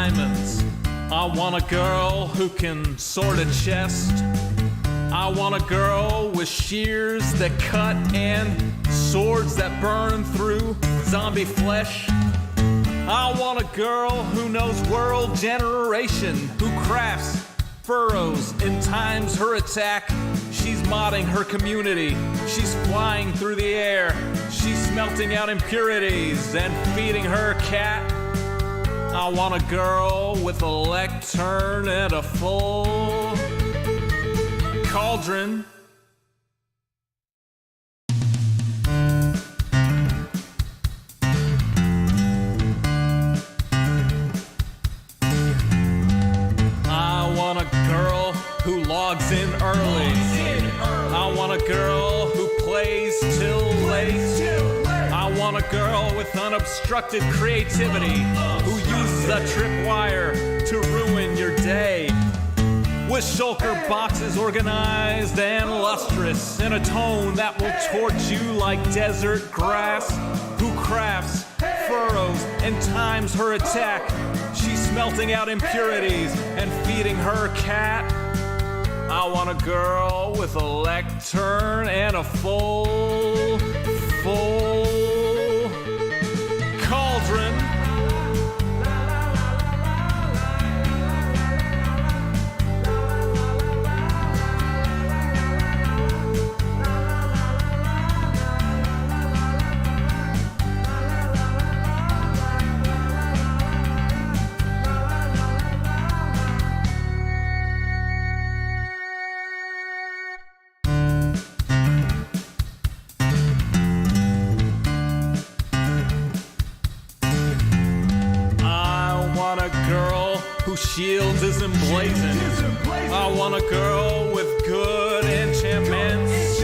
diamonds. I want a girl who can sort a chest. I want a girl with shears that cut and swords that burn through zombie flesh. I want a girl who knows world generation, who crafts furrows and times her attack. She's modding her community. She's flying through the air. She's smelting out impurities and feeding her cat. I want a girl with a lectern and a full cauldron. I want a girl who logs in early. I want a girl who plays till late. I want a girl with unobstructed creativity, who uses a tripwire to ruin your day. With shulker boxes organized and lustrous, in a tone that will torch you like desert grass. Who crafts furrows and times her attack. She's smelting out impurities and feeding her cat. I want a girl with a lectern and a full cauldron. Whose shield is emblazoned. I want a girl with good enchantments.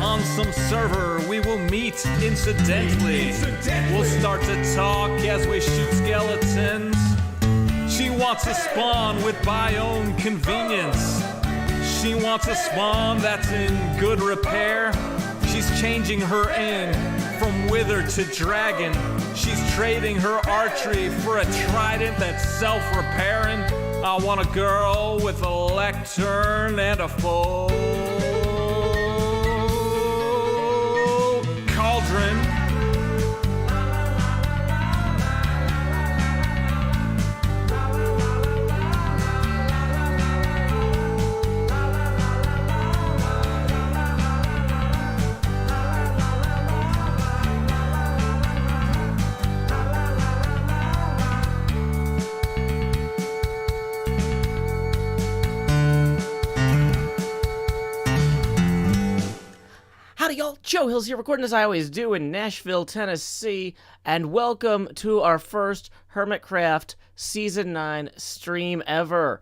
On some server we will meet incidentally. We'll start to talk as we shoot skeletons. She wants a spawn with biome convenience. She wants a spawn that's in good repair. She's changing her end from wither to dragon. She's trading her archery for a trident that's self-repairing. I want a girl with a lectern and a full cauldron. Howdy y'all, Joe Hills here, recording as I always do in Nashville, Tennessee, and welcome to our first HermitCraft Season 9 stream ever.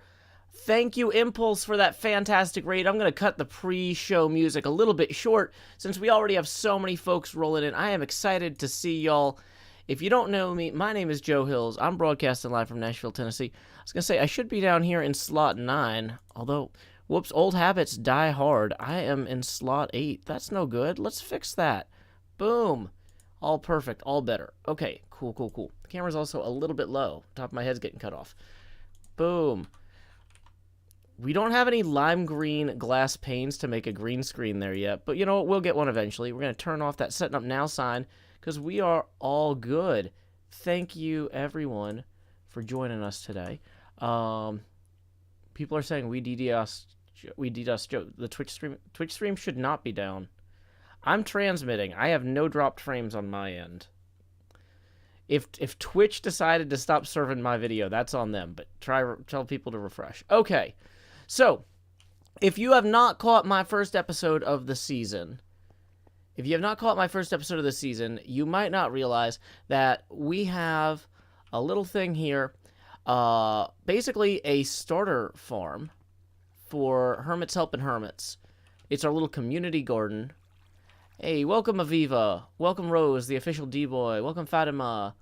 Thank you, Impulse, for that fantastic raid. I'm going to cut the pre-show music a little bit short, since we already have so many folks rolling in. I am excited to see y'all. If you don't know me, my name is Joe Hills. I'm broadcasting live from Nashville, Tennessee. I was going to say, I should be down here in slot 9, although... whoops, old habits die hard. I am in slot 8. That's no good. Let's fix that. Boom. All perfect. All better. Okay, cool. The camera's also a little bit low. Top of my head's getting cut off. Boom. We don't have any lime green glass panes to make a green screen there yet, but you know what? We'll get one eventually. We're going to turn off that setting up now sign because we are all good. Thank you, everyone, for joining us today. People are saying we DDoS Joe. The Twitch stream should not be down. I'm transmitting. I have no dropped frames on my end. If Twitch decided to stop serving my video, that's on them. But tell people to refresh. Okay, so if you have not caught my first episode of the season, you might not realize that we have a little thing here. Basically a starter farm for Hermits Helping Hermits. It's our little community garden. Hey, welcome Aviva. Welcome Rose, the official D-Boy. Welcome Fatima.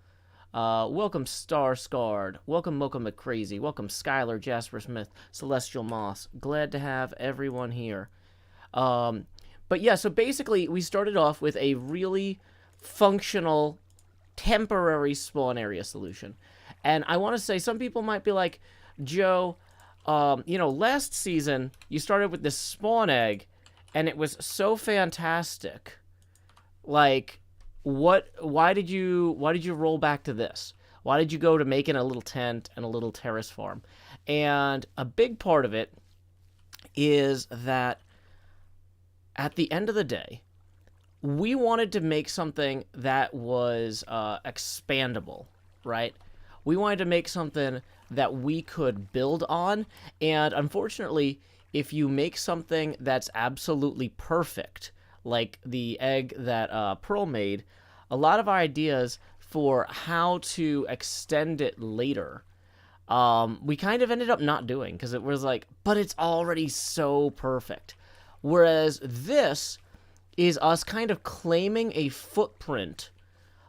Welcome Star Scarred. Welcome Mocha McCrazy. Welcome Skylar, Jasper Smith, Celestial Moss. Glad to have everyone here. But yeah, so basically we started off with a really functional temporary spawn area solution. And I want to say, some people might be like, Joe, you know, last season you started with this spawn egg, and it was so fantastic. Like, why did you roll back to this? Why did you go to making a little tent and a little terrace farm? And a big part of it is that at the end of the day, we wanted to make something that was expandable, right? We wanted to make something that we could build on, and unfortunately, if you make something that's absolutely perfect, like the egg that Pearl made, a lot of our ideas for how to extend it later, we kind of ended up not doing, because it was like, but it's already so perfect. Whereas this is us kind of claiming a footprint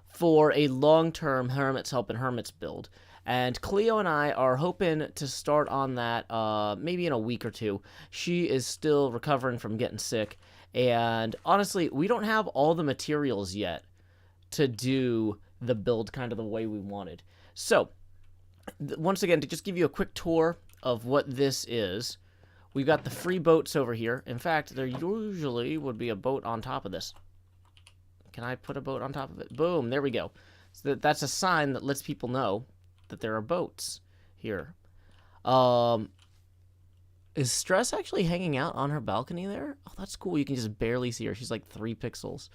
for a long-term Hermit's Help and Hermit's build. And Cleo and I are hoping to start on that maybe in a week or two. She is still recovering from getting sick. And honestly, we don't have all the materials yet to do the build kind of the way we wanted. So, once again, to just give you a quick tour of what this is, we've got the free boats over here. In fact, there usually would be a boat on top of this. Can I put a boat on top of it? Boom, there we go. So that's a sign that lets people know that there are boats here. Is Stress actually hanging out on her balcony there? Oh, that's cool. You can just barely see her. She's like 3 pixels.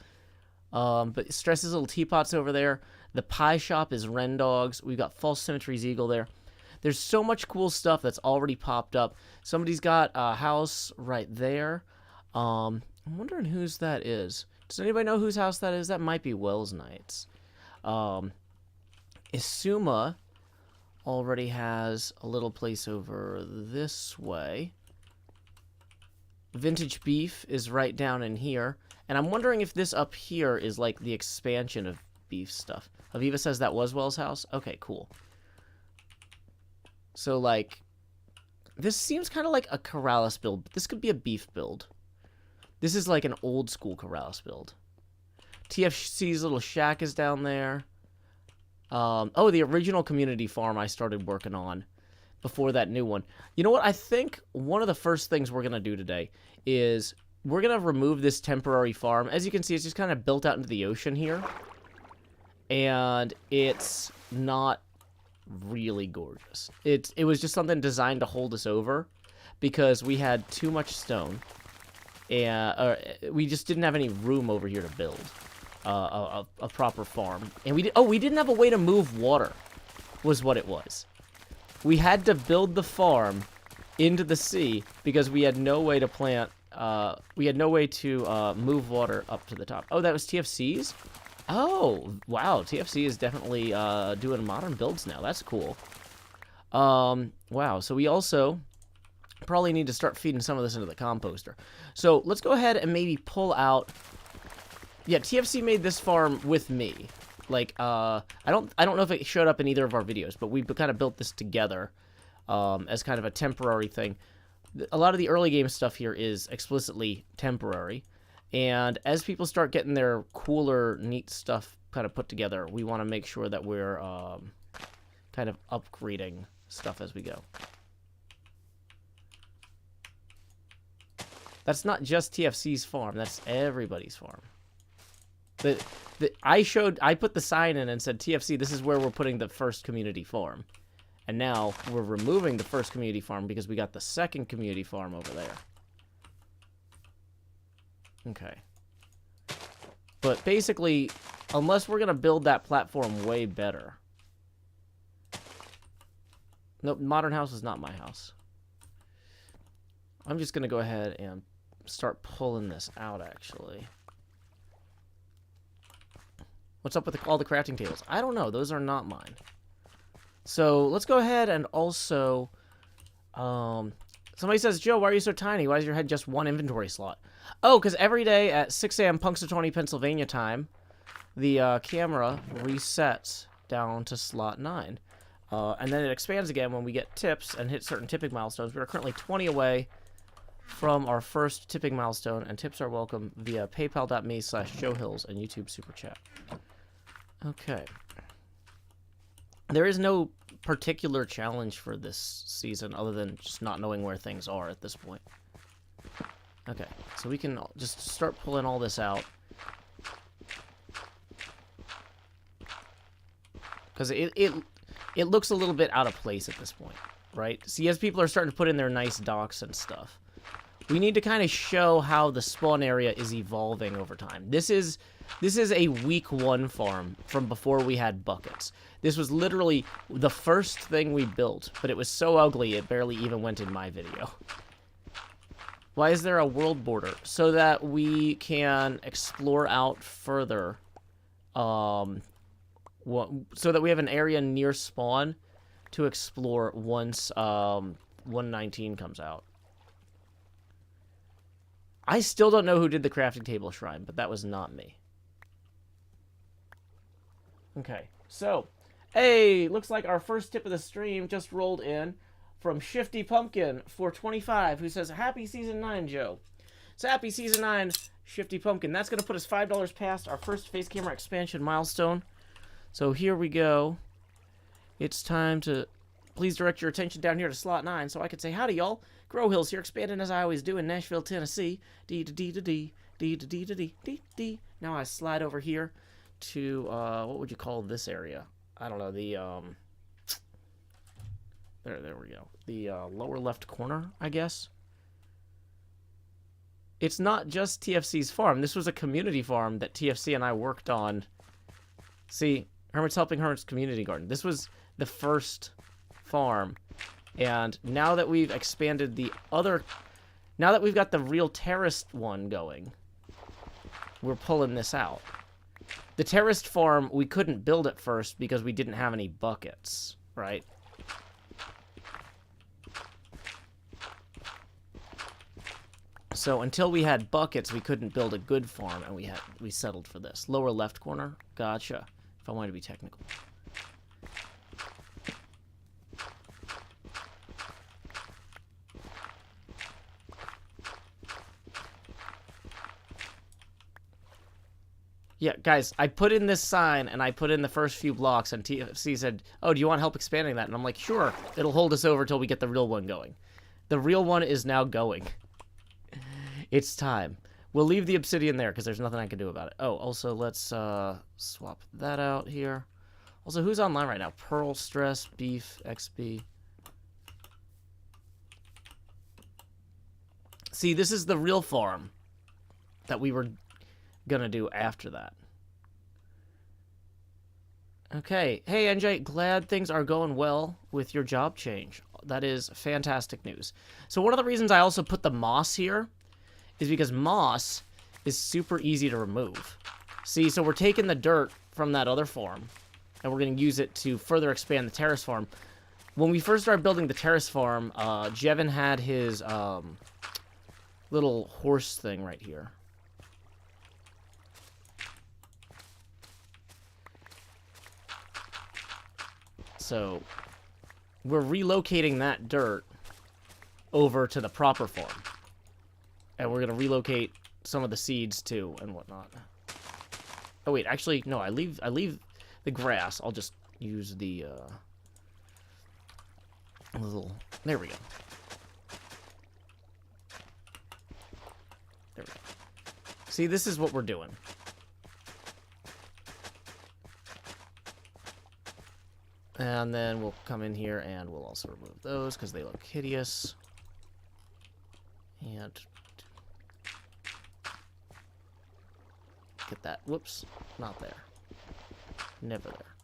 But Stress's little teapots over there. The pie shop is Ren Dogs. We've got False Symmetry's Eagle there. There's so much cool stuff that's already popped up. Somebody's got a house right there. I'm wondering whose that is. Does anybody know whose house that is? That might be Wells Knights. Isuma already has a little place over this way. Vintage Beef is right down in here. And I'm wondering if this up here is like the expansion of beef stuff. Aviva says that was Wells' house? Okay, cool. So, like, this seems kind of like a Corrales build, but this could be a beef build. This is like an old school Corrales build. TFC's little shack is down there. Oh, the original community farm I started working on before that new one. You know what? I think one of the first things we're going to do today is we're going to remove this temporary farm. As you can see, it's just kind of built out into the ocean here. And it's not really gorgeous. It was just something designed to hold us over because we had too much stone. And we just didn't have any room over here to build a proper farm. And we didn't have a way to move water, was what it was. We had to build the farm into the sea because we had no way to plant. We had no way to move water up to the top. Oh, that was TFC's? Oh, wow. TFC is definitely doing modern builds now. That's cool. Wow. So we also probably need to start feeding some of this into the composter. So let's go ahead and maybe pull out. Yeah, TFC made this farm with me. Like, I don't know if it showed up in either of our videos, but we kind of built this together as kind of a temporary thing. A lot of the early game stuff here is explicitly temporary. And as people start getting their cooler, neat stuff kind of put together, we want to make sure that we're kind of upgrading stuff as we go. That's not just TFC's farm. That's everybody's farm. I put the sign in and said, TFC, this is where we're putting the first community farm. And now we're removing the first community farm because we got the second community farm over there. Okay. But basically, unless we're going to build that platform way better. Nope, modern house is not my house. I'm just going to go ahead and start pulling this out, actually. What's up with all the crafting tables? I don't know. Those are not mine. So let's go ahead and also... somebody says, Joe, why are you so tiny? Why does your head just one inventory slot? Oh, because every day at 6 a.m. Punxsutawney, Pennsylvania time, the camera resets down to slot 9. And then it expands again when we get tips and hit certain tipping milestones. We are currently 20 away from our first tipping milestone, and tips are welcome via paypal.me/JoeHills and YouTube Super Chat. Okay. There is no particular challenge for this season other than just not knowing where things are at this point. Okay, so we can just start pulling all this out. Because it looks a little bit out of place at this point, right? See, as people are starting to put in their nice docks and stuff, we need to kind of show how the spawn area is evolving over time. This is a week 1 farm from before we had buckets. This was literally the first thing we built, but it was so ugly it barely even went in my video. Why is there a world border? So that we can explore out further. So that we have an area near spawn to explore once 119 comes out. I still don't know who did the crafting table shrine, but that was not me. Okay, so, hey, looks like our first tip of the stream just rolled in from Shifty Pumpkin 425, who says, Happy Season 9, Joe. So happy Season 9, Shifty Pumpkin. That's going to put us $5 past our first face camera expansion milestone. So here we go. It's time to please direct your attention down here to slot 9 so I can say, howdy, y'all. Grow Hills here, expanding as I always do in Nashville, Tennessee. D-D-D-D-D, Now I slide over here to, what would you call this area? I don't know, the, there we go. The, lower left corner, I guess. It's not just TFC's farm. This was a community farm that TFC and I worked on. See, Hermit's helping Hermit's community garden. This was the first farm. And now that we've expanded the other... Now that we've got the real terraced one going, we're pulling this out. The terraced farm, we couldn't build at first because we didn't have any buckets, right? So until we had buckets, we couldn't build a good farm, and we settled for this. Lower left corner? Gotcha. If I wanted to be technical. Yeah, guys, I put in this sign, and I put in the first few blocks, and TFC said, oh, do you want help expanding that? And I'm like, sure, it'll hold us over till we get the real one going. The real one is now going. It's time. We'll leave the obsidian there, because there's nothing I can do about it. Oh, also, let's swap that out here. Also, who's online right now? Pearl, Stress, Beef, XB. See, this is the real farm that we were gonna do after that. Okay. Hey, NJ, glad things are going well with your job change. That is fantastic news. So one of the reasons I also put the moss here is because moss is super easy to remove. See, so we're taking the dirt from that other farm, and we're going to use it to further expand the terrace farm. When we first started building the terrace farm, Jevin had his little horse thing right here. So we're relocating that dirt over to the proper farm. And we're going to relocate some of the seeds too and whatnot. Oh wait, actually no, I leave the grass. I'll just use the little, there we go. There we go. See, this is what we're doing. And then we'll come in here and we'll also remove those because they look hideous. And get that. Whoops. Not there. Never there.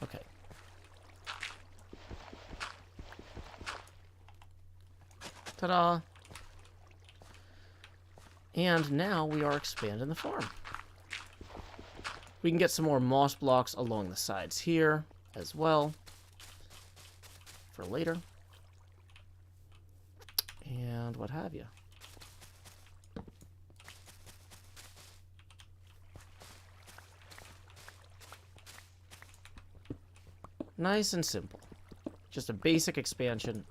Okay. Ta-da! And now we are expanding the farm. We can get some more moss blocks along the sides here as well for later. And what have you. Nice and simple. Just a basic expansion.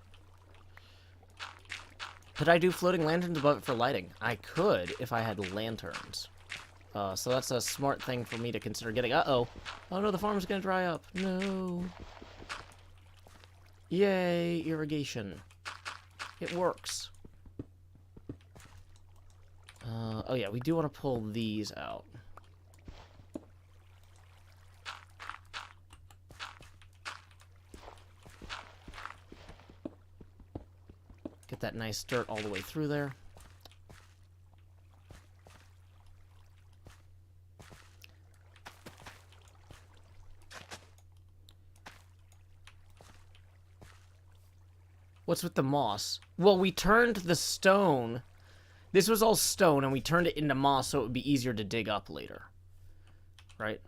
Could I do floating lanterns above it for lighting? I could if I had lanterns. So that's a smart thing for me to consider getting. Uh-oh. Oh no, the farm's gonna dry up. No. Yay, irrigation. It works. Oh yeah, we do want to pull these out. Get that nice dirt all the way through there. What's with the moss? Well, we turned the stone. This was all stone, and we turned it into moss so it would be easier to dig up later. Right?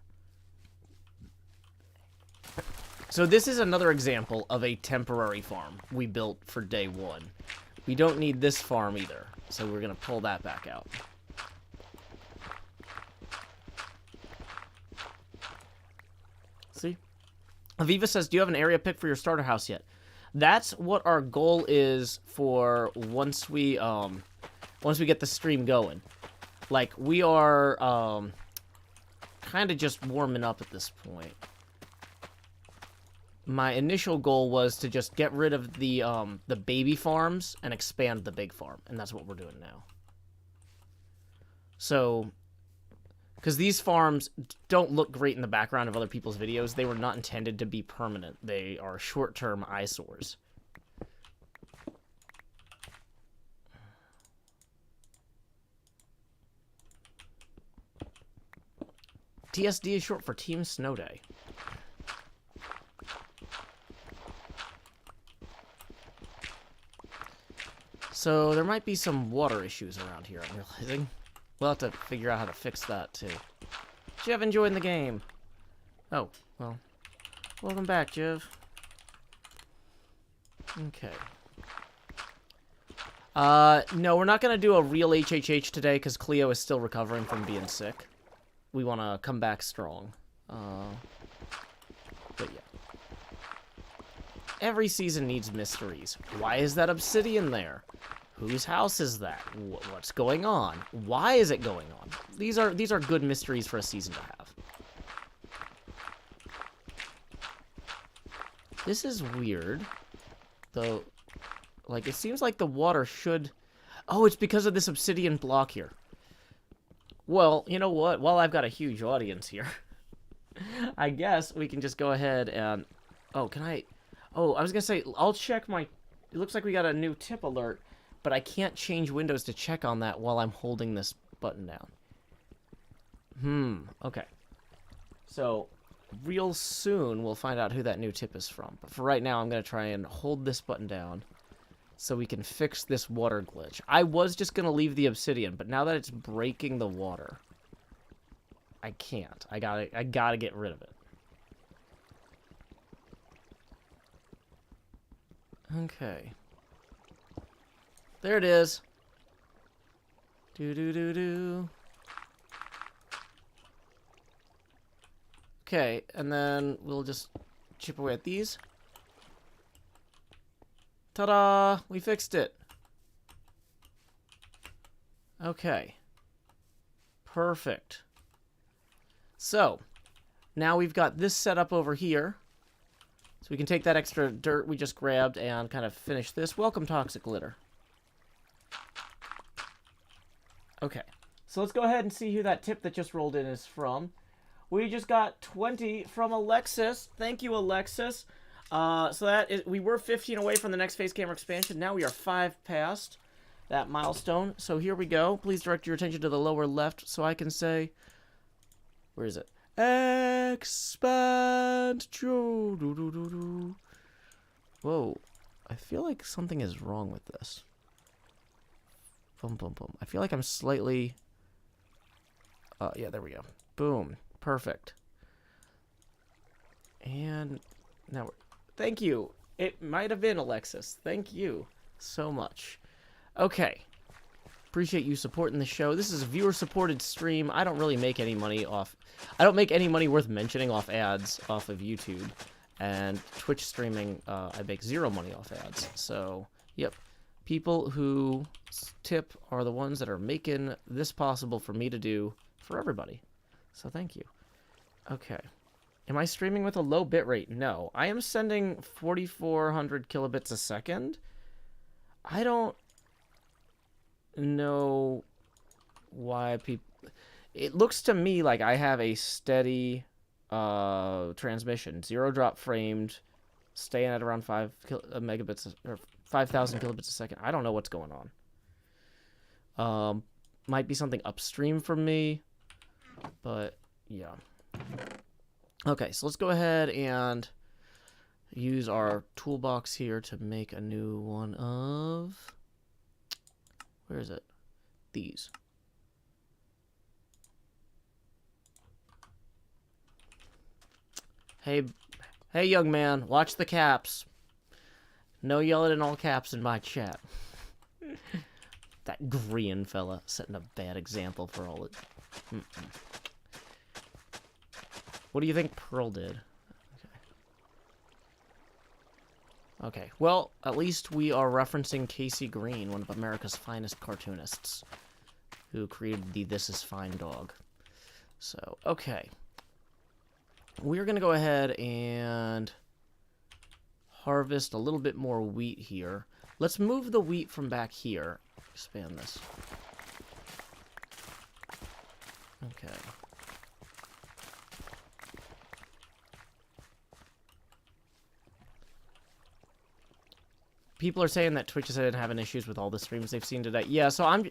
So this is another example of a temporary farm we built for day one. We don't need this farm either, so we're going to pull that back out. See? Aviva says, do you have an area pick for your starter house yet? That's what our goal is for once we get the stream going. Like, we are kind of just warming up at this point. My initial goal was to just get rid of the baby farms and expand the big farm, and that's what we're doing now. So, because these farms don't look great in the background of other people's videos, they were not intended to be permanent. They are short-term eyesores. TSD is short for Team Snow Day. So there might be some water issues around here, I'm realizing. We'll have to figure out how to fix that, too. Jeff enjoying the game. Oh, well. Welcome back, Jeff. Okay. No, we're not going to do a real HHH today, because Cleo is still recovering from being sick. We want to come back strong. But yeah. Every season needs mysteries. Why is that obsidian there? Whose house is that? What's going on? Why is it going on? These are good mysteries for a season to have. This is weird. Though, like, it seems like the water should... Oh, it's because of this obsidian block here. Well, you know what? While I've got a huge audience here, I guess we can just go ahead and... Oh, can I... Oh, I was going to say, I'll check my... It looks like we got a new tip alert, but I can't change Windows to check on that while I'm holding this button down. Okay. So, real soon we'll find out who that new tip is from. But for right now, I'm going to try and hold this button down so we can fix this water glitch. I was just going to leave the obsidian, but now that it's breaking the water, I can't. I gotta get rid of it. Okay. There it is. Do-do-do-do. Okay, and then we'll just chip away at these. Ta-da! We fixed it. Okay. Perfect. So, now we've got this set up over here. So we can take that extra dirt we just grabbed and kind of finish this. Welcome, Toxic Glitter. Okay. So let's go ahead and see who that tip that just rolled in is from. We just got 20 from Alexis. Thank you, Alexis. So that is, we were 15 away from the next phase camera expansion. Now we are 5 past that milestone. So here we go. Please direct your attention to the lower left so I can say... Where is it? Expand. Whoa. I feel like something is wrong with this. Boom, boom, boom. I feel like I'm slightly... yeah, there we go. Boom. Perfect. And now we're... Thank you. It might have been Alexis. Thank you so much. Okay. Appreciate you supporting the show. This is a viewer-supported stream. I don't really make any money off... I don't make any money worth mentioning off ads off of YouTube. And Twitch streaming, I make 0 money off ads. So, yep. People who tip are the ones that are making this possible for me to do for everybody. So thank you. Okay. Am I streaming with a low bitrate? No. I am sending 4,400 kilobits a second. I don't know why people... It looks to me like I have a steady transmission. 0 drop framed, staying at around 5,000 kilobits a second. I don't know what's going on. Might be something upstream from me, but yeah. Okay, so let's go ahead and use our toolbox here to make a new one of... Where is it? These. Hey, young man, watch the caps. No yelling in all caps in my chat. That green fella setting a bad example for all it. What do you think Pearl did? Okay, well, at least we are referencing Casey Green, one of America's finest cartoonists, who created the This Is Fine dog. So, okay. We're going to go ahead and harvest a little bit more wheat here. Let's move the wheat from back here. Expand this. Okay. People are saying that Twitch is having issues with all the streams they've seen today. Yeah, so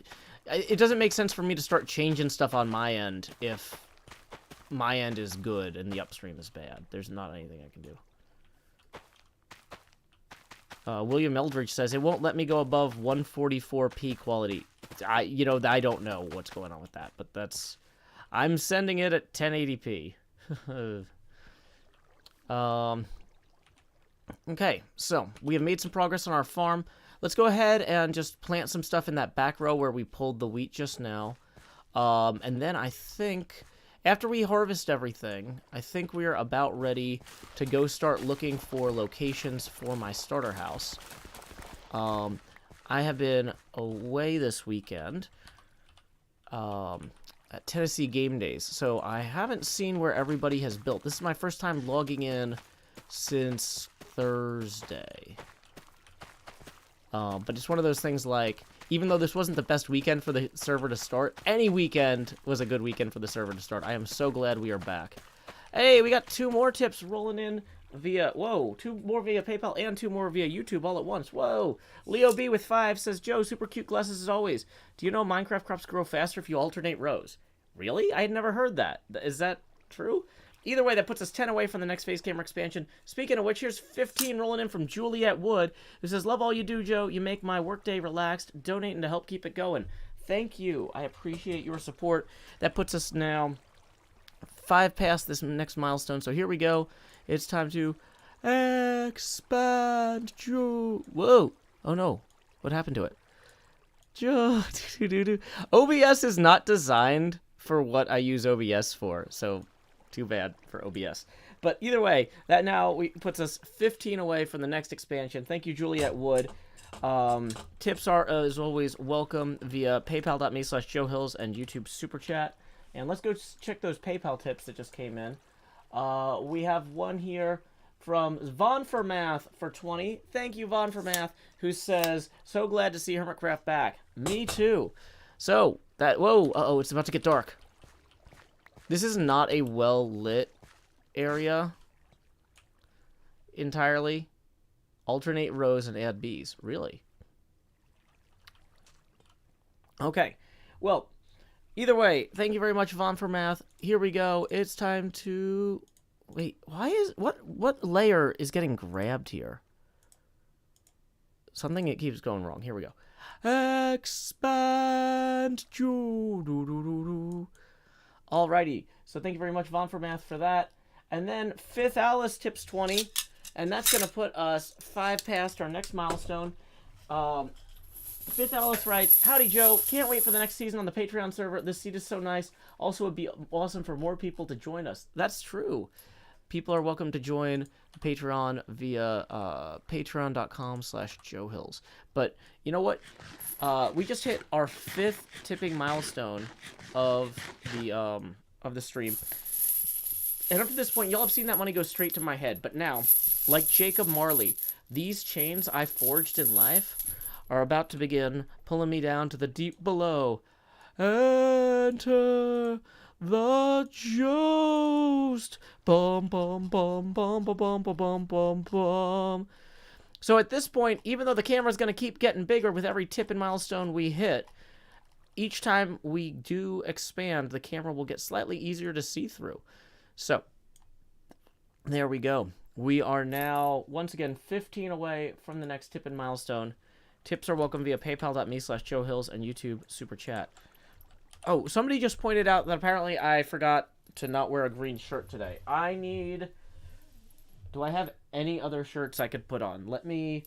it doesn't make sense for me to start changing stuff on my end if my end is good and the upstream is bad. There's not anything I can do. William Eldridge says, it won't let me go above 144p quality. I don't know what's going on with that, but that's... I'm sending it at 1080p. Okay, so we have made some progress on our farm. Let's go ahead and just plant some stuff in that back row where we pulled the wheat just now. And then I think... After we harvest everything, I think we are about ready to go start looking for locations for my starter house. I have been away this weekend at Tennessee Game Days, so I haven't seen where everybody has built. This is my first time logging in since Thursday. But it's one of those things like... Even though this wasn't the best weekend for the server to start, any weekend was a good weekend for the server to start. I am so glad we are back. Hey, we got 2 more tips rolling in via... Whoa, 2 more via PayPal and 2 more via YouTube all at once. Whoa. Leo B with 5 says, Joe, super cute glasses as always. Do you know Minecraft crops grow faster if you alternate rows? Really? I had never heard that. Is that true? Either way, that puts us 10 away from the next phase camera expansion. Speaking of which, here's 15 rolling in from Juliet Wood, who says, love all you do, Joe. You make my workday relaxed, donating to help keep it going. Thank you. I appreciate your support. That puts us now 5 past this next milestone. So here we go. It's time to expand, Joe. Whoa. Oh, no. What happened to it? Joe. OBS is not designed for what I use OBS for, so... Too bad for OBS. But either way, that now puts us 15 away from the next expansion. Thank you, Juliet Wood. Tips are, as always, welcome via paypal.me/JoeHills and YouTube Super Chat. And let's go check those PayPal tips that just came in. We have one here from Vaughn for Math for 20. Thank you, Vaughn for Math, who says, so glad to see HermitCraft back. Me too. So, whoa, uh-oh, it's about to get dark. This is not a well-lit area entirely. Alternate rows and add bees. Really? Okay. Well, either way, thank you very much, Vaughn, for math. Here we go. It's time to... Wait, why is... What layer is getting grabbed here? Something that keeps going wrong. Here we go. Expand. Alrighty, so thank you very much, Vaughn for Math, for that. And then Fifth Alice tips 20, and that's going to put us 5 past our next milestone. Fifth Alice writes, howdy, Joe. Can't wait for the next season on the Patreon server. This seat is so nice. Also, it would be awesome for more people to join us. That's true. people are welcome to join Patreon via patreon.com/JoeHills. But you know what? We just hit our 5th tipping milestone of the stream. And up to this point, y'all have seen that money go straight to my head. But now, like Jacob Marley, these chains I forged in life are about to begin pulling me down to the deep below. Enter the Joust. Bum, bum, bum, bum, bum, bum, bum, bum, bum. So at this point, even though the camera's going to keep getting bigger with every tip and milestone we hit, each time we do expand, the camera will get slightly easier to see through. So, there we go. We are now, once again, 15 away from the next tip and milestone. Tips are welcome via paypal.me/JoeHills and YouTube Super Chat. Oh, somebody just pointed out that apparently I forgot to not wear a green shirt today. I need... Do I have any other shirts I could put on? Let me...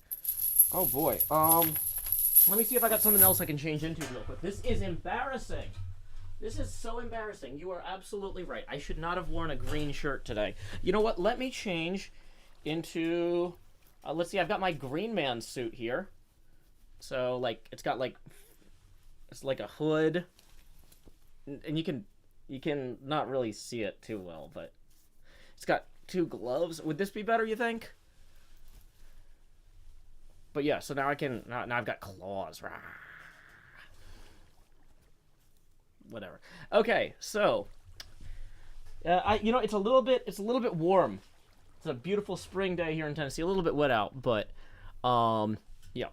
Oh, boy. Let me see if I got something else I can change into real quick. This is embarrassing. This is so embarrassing. You are absolutely right. I should not have worn a green shirt today. You know what? Let me change into... let's see. I've got my Green Man suit here. So, like, it's got, like... It's like a hood. And you can not really see it too well, but... It's got 2 gloves. Would this be better, you think? But yeah, so now I can... Now I've got claws. Rah. Whatever. Okay, so you know, it's a little bit warm. It's a beautiful spring day here in Tennessee. A little bit wet out, but yeah.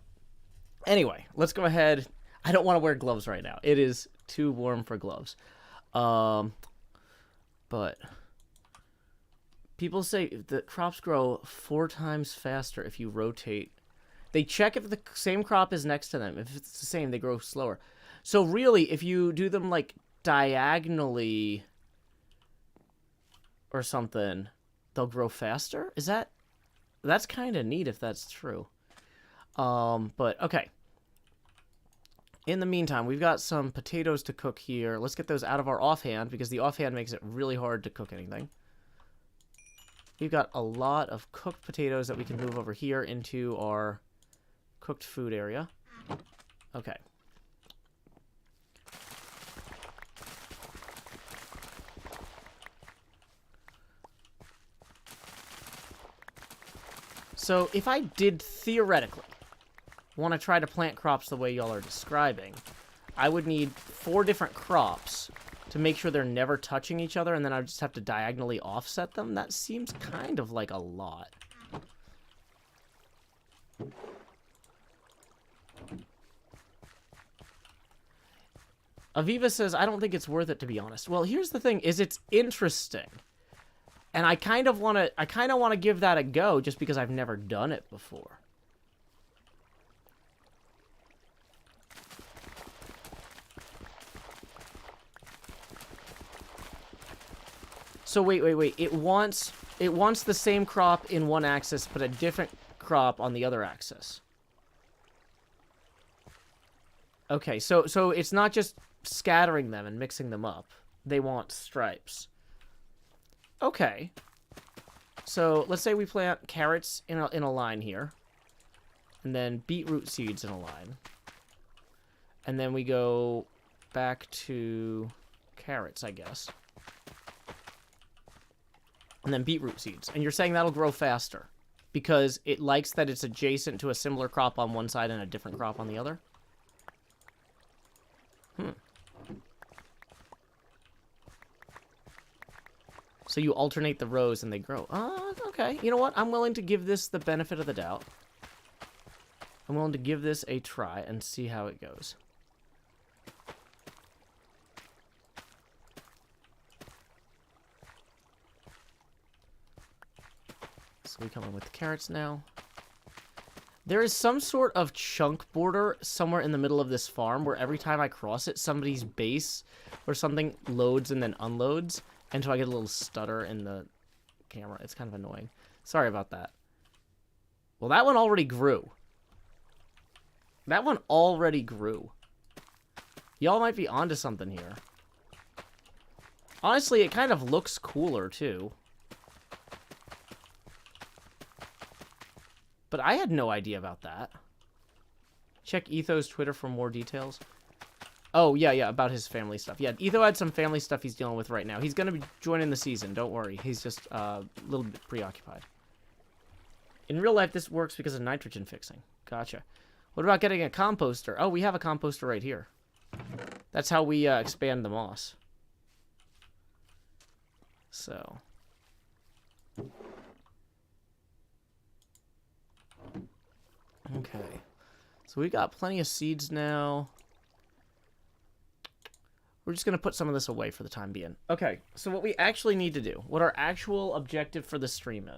Anyway, let's go ahead. I don't want to wear gloves right now. It is too warm for gloves. But people say that crops grow 4 times faster if you rotate. They check if the same crop is next to them. If it's the same, they grow slower. So really, if you do them, like, diagonally or something, they'll grow faster? Is that... That's kind of neat if that's true. But, okay. In the meantime, we've got some potatoes to cook here. Let's get those out of our offhand, because the offhand makes it really hard to cook anything. We've got a lot of cooked potatoes that we can move over here into our cooked food area. Okay. So, if I did theoretically want to try to plant crops the way y'all are describing, I would need 4 different crops to make sure they're never touching each other, and then I would just have to diagonally offset them. That seems kind of like a lot. Aviva says, I don't think it's worth it, to be honest. Well, here's the thing, is it's interesting. And I kind of want to give that a go just because I've never done it before. So wait. It wants the same crop in one axis, but a different crop on the other axis. Okay, so it's not just scattering them and mixing them up. They want stripes. Okay. So let's say we plant carrots in a line here, and then beetroot seeds in a line, and then we go back to carrots, I guess. And then beetroot seeds. And you're saying that'll grow faster because it likes that it's adjacent to a similar crop on one side and a different crop on the other? So you alternate the rows and they grow. Okay. You know what? I'm willing to give this the benefit of the doubt. I'm willing to give this a try and see how it goes. So we come in with the carrots now. There is some sort of chunk border somewhere in the middle of this farm where every time I cross it, somebody's base or something loads and then unloads. And so I get a little stutter in the camera. It's kind of annoying. Sorry about that. Well, that one already grew. That one already grew. Y'all might be onto something here. Honestly, it kind of looks cooler, too. But I had no idea about that. Check Etho's Twitter for more details. Oh, yeah, about his family stuff. Yeah, Etho had some family stuff he's dealing with right now. He's going to be joining the season, don't worry. He's just a little bit preoccupied. In real life, this works because of nitrogen fixing. Gotcha. What about getting a composter? Oh, we have a composter right here. That's how we expand the moss. So. Okay. So we got plenty of seeds now. We're just going to put some of this away for the time being. Okay, so what we actually need to do, what our actual objective for the stream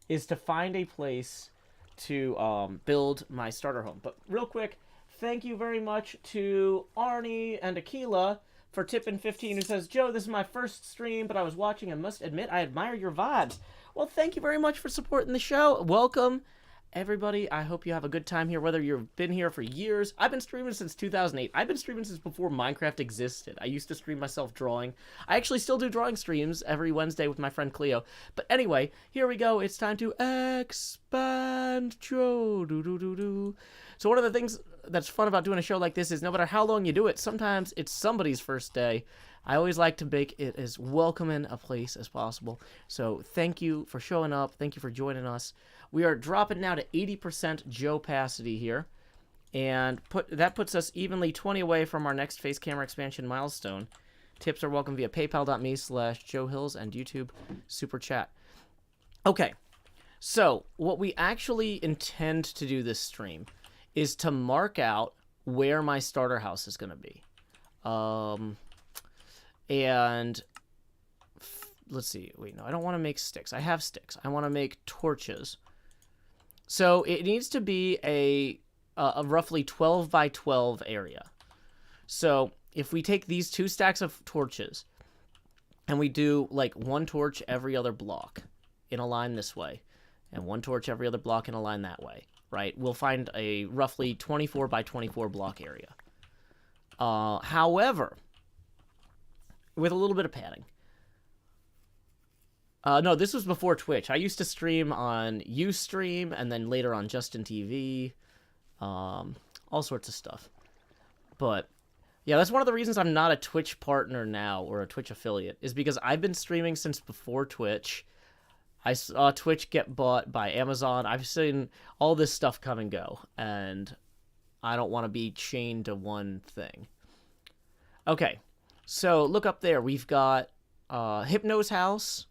is to find a place to build my starter home. But real quick, thank you very much to Arnie and Aquila for tipping 15, who says, Joe, this is my first stream, but I was watching and must admit I admire your vibes. Well, thank you very much for supporting the show. Welcome, everybody. I hope you have a good time here, whether you've been here for years. I've been streaming since 2008. I've been streaming since before Minecraft existed. I used to stream myself drawing. I actually still do drawing streams every Wednesday with my friend Cleo. But anyway, here we go. It's time to expand Joe. So one of the things that's fun about doing a show like this is no matter how long you do it, sometimes it's somebody's first day. I always like to make it as welcoming a place as possible. So thank you for showing up. Thank you for joining us. We are dropping now to 80% Joe-pacity here. And that puts us evenly 20 away from our next face camera expansion milestone. Tips are welcome via paypal.me/JoeHills and YouTube Super Chat. Okay, so what we actually intend to do this stream is to mark out where my starter house is going to be. And let's see. Wait, no, I don't want to make sticks. I have sticks. I want to make torches. So it needs to be a roughly 12 by 12 area. So if we take these 2 stacks of torches and we do like 1 torch every other block in a line this way and 1 torch every other block in a line that way, right? We'll find a roughly 24 by 24 block area. However, with a little bit of padding. No, this was before Twitch. I used to stream on Ustream and then later on Justin TV. All sorts of stuff. But yeah, that's one of the reasons I'm not a Twitch partner now or a Twitch affiliate, is because I've been streaming since before Twitch. I saw Twitch get bought by Amazon. I've seen all this stuff come and go, and I don't want to be chained to one thing. Okay, so look up there. We've got Hypno's house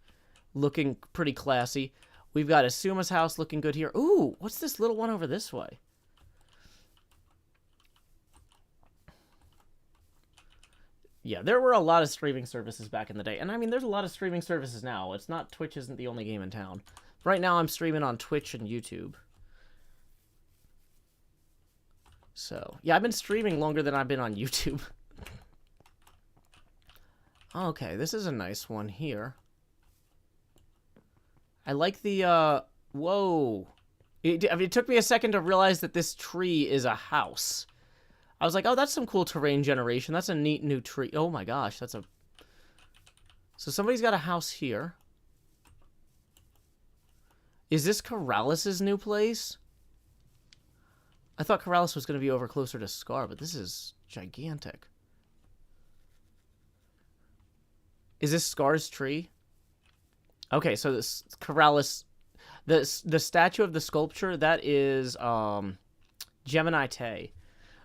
looking pretty classy. We've got Asuma's house looking good here. Ooh, what's this little one over this way? Yeah, there were a lot of streaming services back in the day. And I mean, there's a lot of streaming services now. It's not, Twitch isn't the only game in town. Right now, I'm streaming on Twitch and YouTube. So, yeah, I've been streaming longer than I've been on YouTube. Okay, this is a nice one here. I like the, whoa. It took me a second to realize that this tree is a house. I was like, oh, that's some cool terrain generation. That's a neat new tree. Oh my gosh, that's a... So somebody's got a house here. Is this Corrales' new place? I thought Corrales was going to be over closer to Scar, but this is gigantic. Is this Scar's tree? Okay, so this Corrales... The statue of the sculpture, that is Gemini Tay.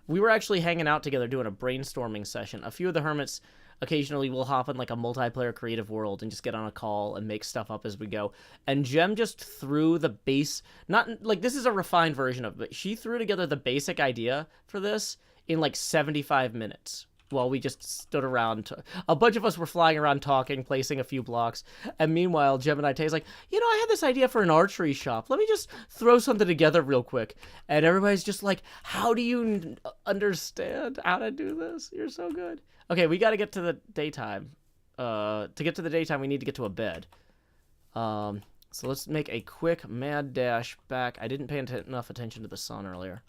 We were actually hanging out together doing a brainstorming session. A few of the hermits occasionally will hop in like a multiplayer creative world and just get on a call and make stuff up as we go. And Gem just threw the base, not like this is a refined version of it, but she threw together the basic idea for this in like 75 minutes while we just stood around. A bunch of us were flying around talking, placing a few blocks. And meanwhile, Gemini Tay is like, you know, I had this idea for an archery shop. Let me just throw something together real quick. And everybody's just like, how do you understand how to do this? You're so good. Okay, we got to get to the daytime. To get to the daytime, we need to get to a bed. So let's make a quick mad dash back. I didn't pay enough attention to the sun earlier.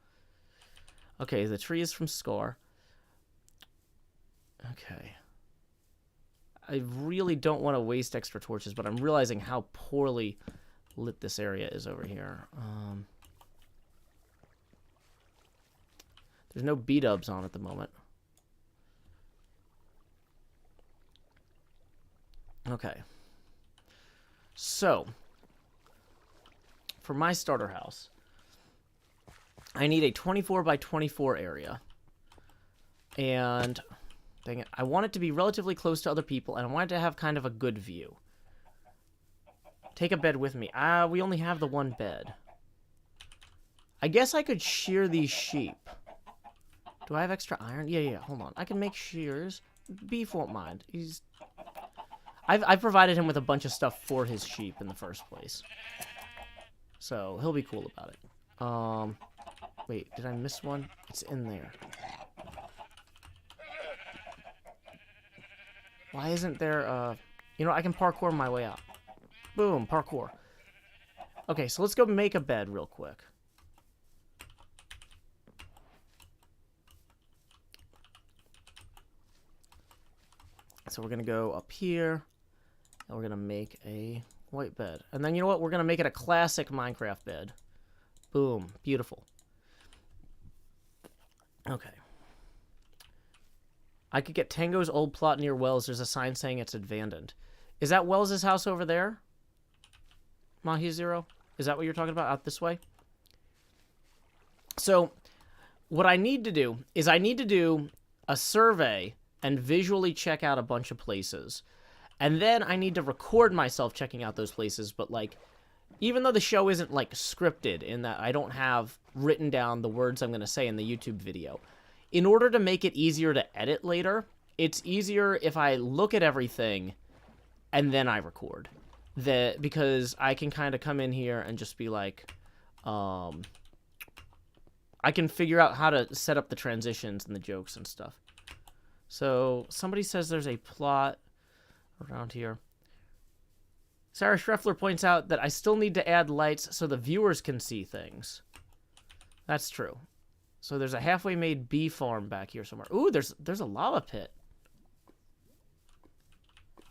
Okay, the tree is from Scar. Okay. I really don't want to waste extra torches, but I'm realizing how poorly lit this area is over here. There's no B-dubs on at the moment. Okay. So, for my starter house, I need a 24 by 24 area. And, dang it, I want it to be relatively close to other people, and I want it to have kind of a good view. Take a bed with me. We only have the one bed. I guess I could shear these sheep. Do I have extra iron? Yeah, hold on. I can make shears. Beef won't mind. I've provided him with a bunch of stuff for his sheep in the first place. So, he'll be cool about it. Wait, did I miss one? It's in there. Why isn't there, you know, I can parkour my way out. Boom, parkour. Okay, so let's go make a bed real quick. So we're going to go up here, and we're going to make a white bed. And then, you know what? We're going to make it a classic Minecraft bed. Boom. Beautiful. Okay. I could get Tango's old plot near Wells. There's a sign saying it's abandoned. Is that Wells' house over there? Mahi Zero? Is that what you're talking about? Out this way? So, what I need to do is I need to do a survey and visually check out a bunch of places. And then I need to record myself checking out those places, but, like, even though the show isn't, like, scripted in that I don't have written down the words I'm going to say in the YouTube video, in order to make it easier to edit later, it's easier if I look at everything and then I record. Because I can kind of come in here and just be like, I can figure out how to set up the transitions and the jokes and stuff. So, somebody says there's a plot around here. Sarah Schreffler points out that I still need to add lights so the viewers can see things. That's true. So there's a halfway made bee farm back here somewhere. Ooh, there's a lava pit.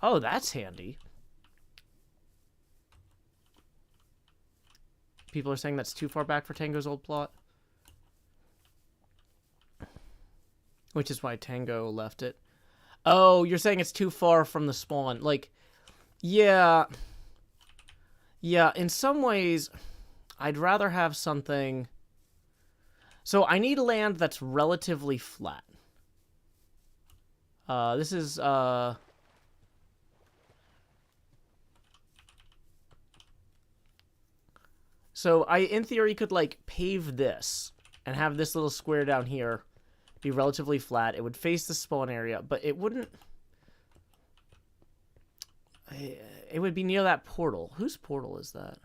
Oh, that's handy. People are saying that's too far back for Tango's old plot. Which is why Tango left it. Oh, you're saying it's too far from the spawn. Like, yeah. Yeah, in some ways, I'd rather have something... So, I need land that's relatively flat. This is, So, in theory, could, like, pave this and have this little square down here be relatively flat. It would face the spawn area, but it wouldn't... It would be near that portal. Whose portal is that?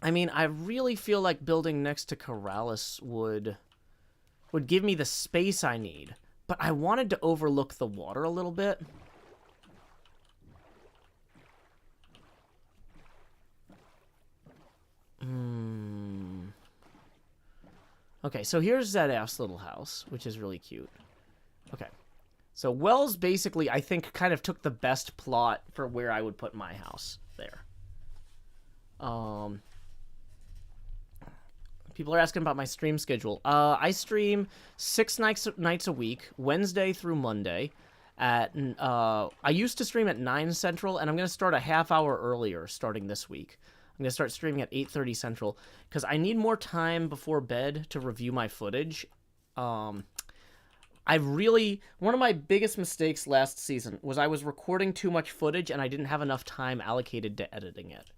I mean, I really feel like building next to Corrales would give me the space I need, but I wanted to overlook the water a little bit. Okay, so here's Zedaf's little house, which is really cute. Okay. So Wells basically, I think, kind of took the best plot for where I would put my house there. People are asking about my stream schedule. I stream 6 nights a week, Wednesday through Monday. I used to stream at 9 Central, and I'm going to start a half hour earlier starting this week. I'm going to start streaming at 8:30 Central, because I need more time before bed to review my footage. One of my biggest mistakes last season was I was recording too much footage, and I didn't have enough time allocated to editing it.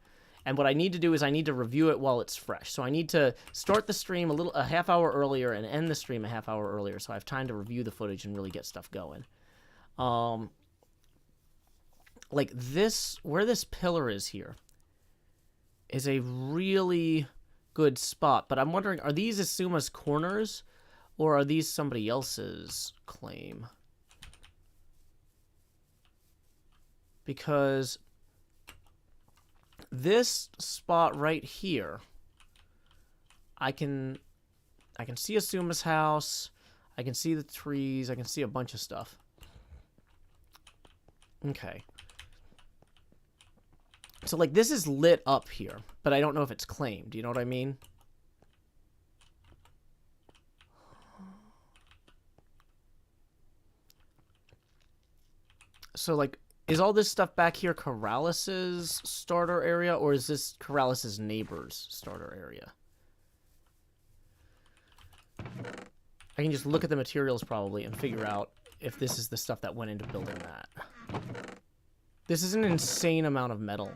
And what I need to do is I need to review it while it's fresh. So I need to start the stream a half hour earlier and end the stream a half hour earlier, so I have time to review the footage and really get stuff going. Like this, where this pillar is here, is a really good spot. But I'm wondering, are these Asuma's corners, or are these somebody else's claim? Because this spot right here, I can see Asuma's house, I can see the trees, I can see a bunch of stuff. Okay. So, like, this is lit up here, but I don't know if it's claimed. You know what I mean? So, like, is all this stuff back here Corralis's starter area, or is this Corralis's neighbor's starter area? I can just look at the materials probably and figure out if this is the stuff that went into building that. This is an insane amount of metal.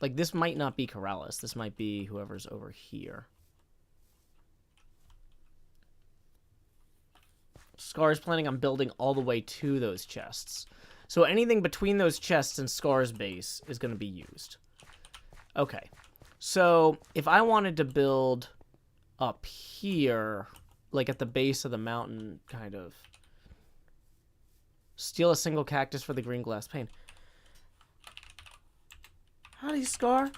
Like, this might not be Corralis. This might be whoever's over here. Scar is planning on building all the way to those chests. So anything between those chests and Scar's base is going to be used. Okay. So if I wanted to build up here, like at the base of the mountain, kind of. Steal a single cactus for the green glass pane. Howdy, Scar.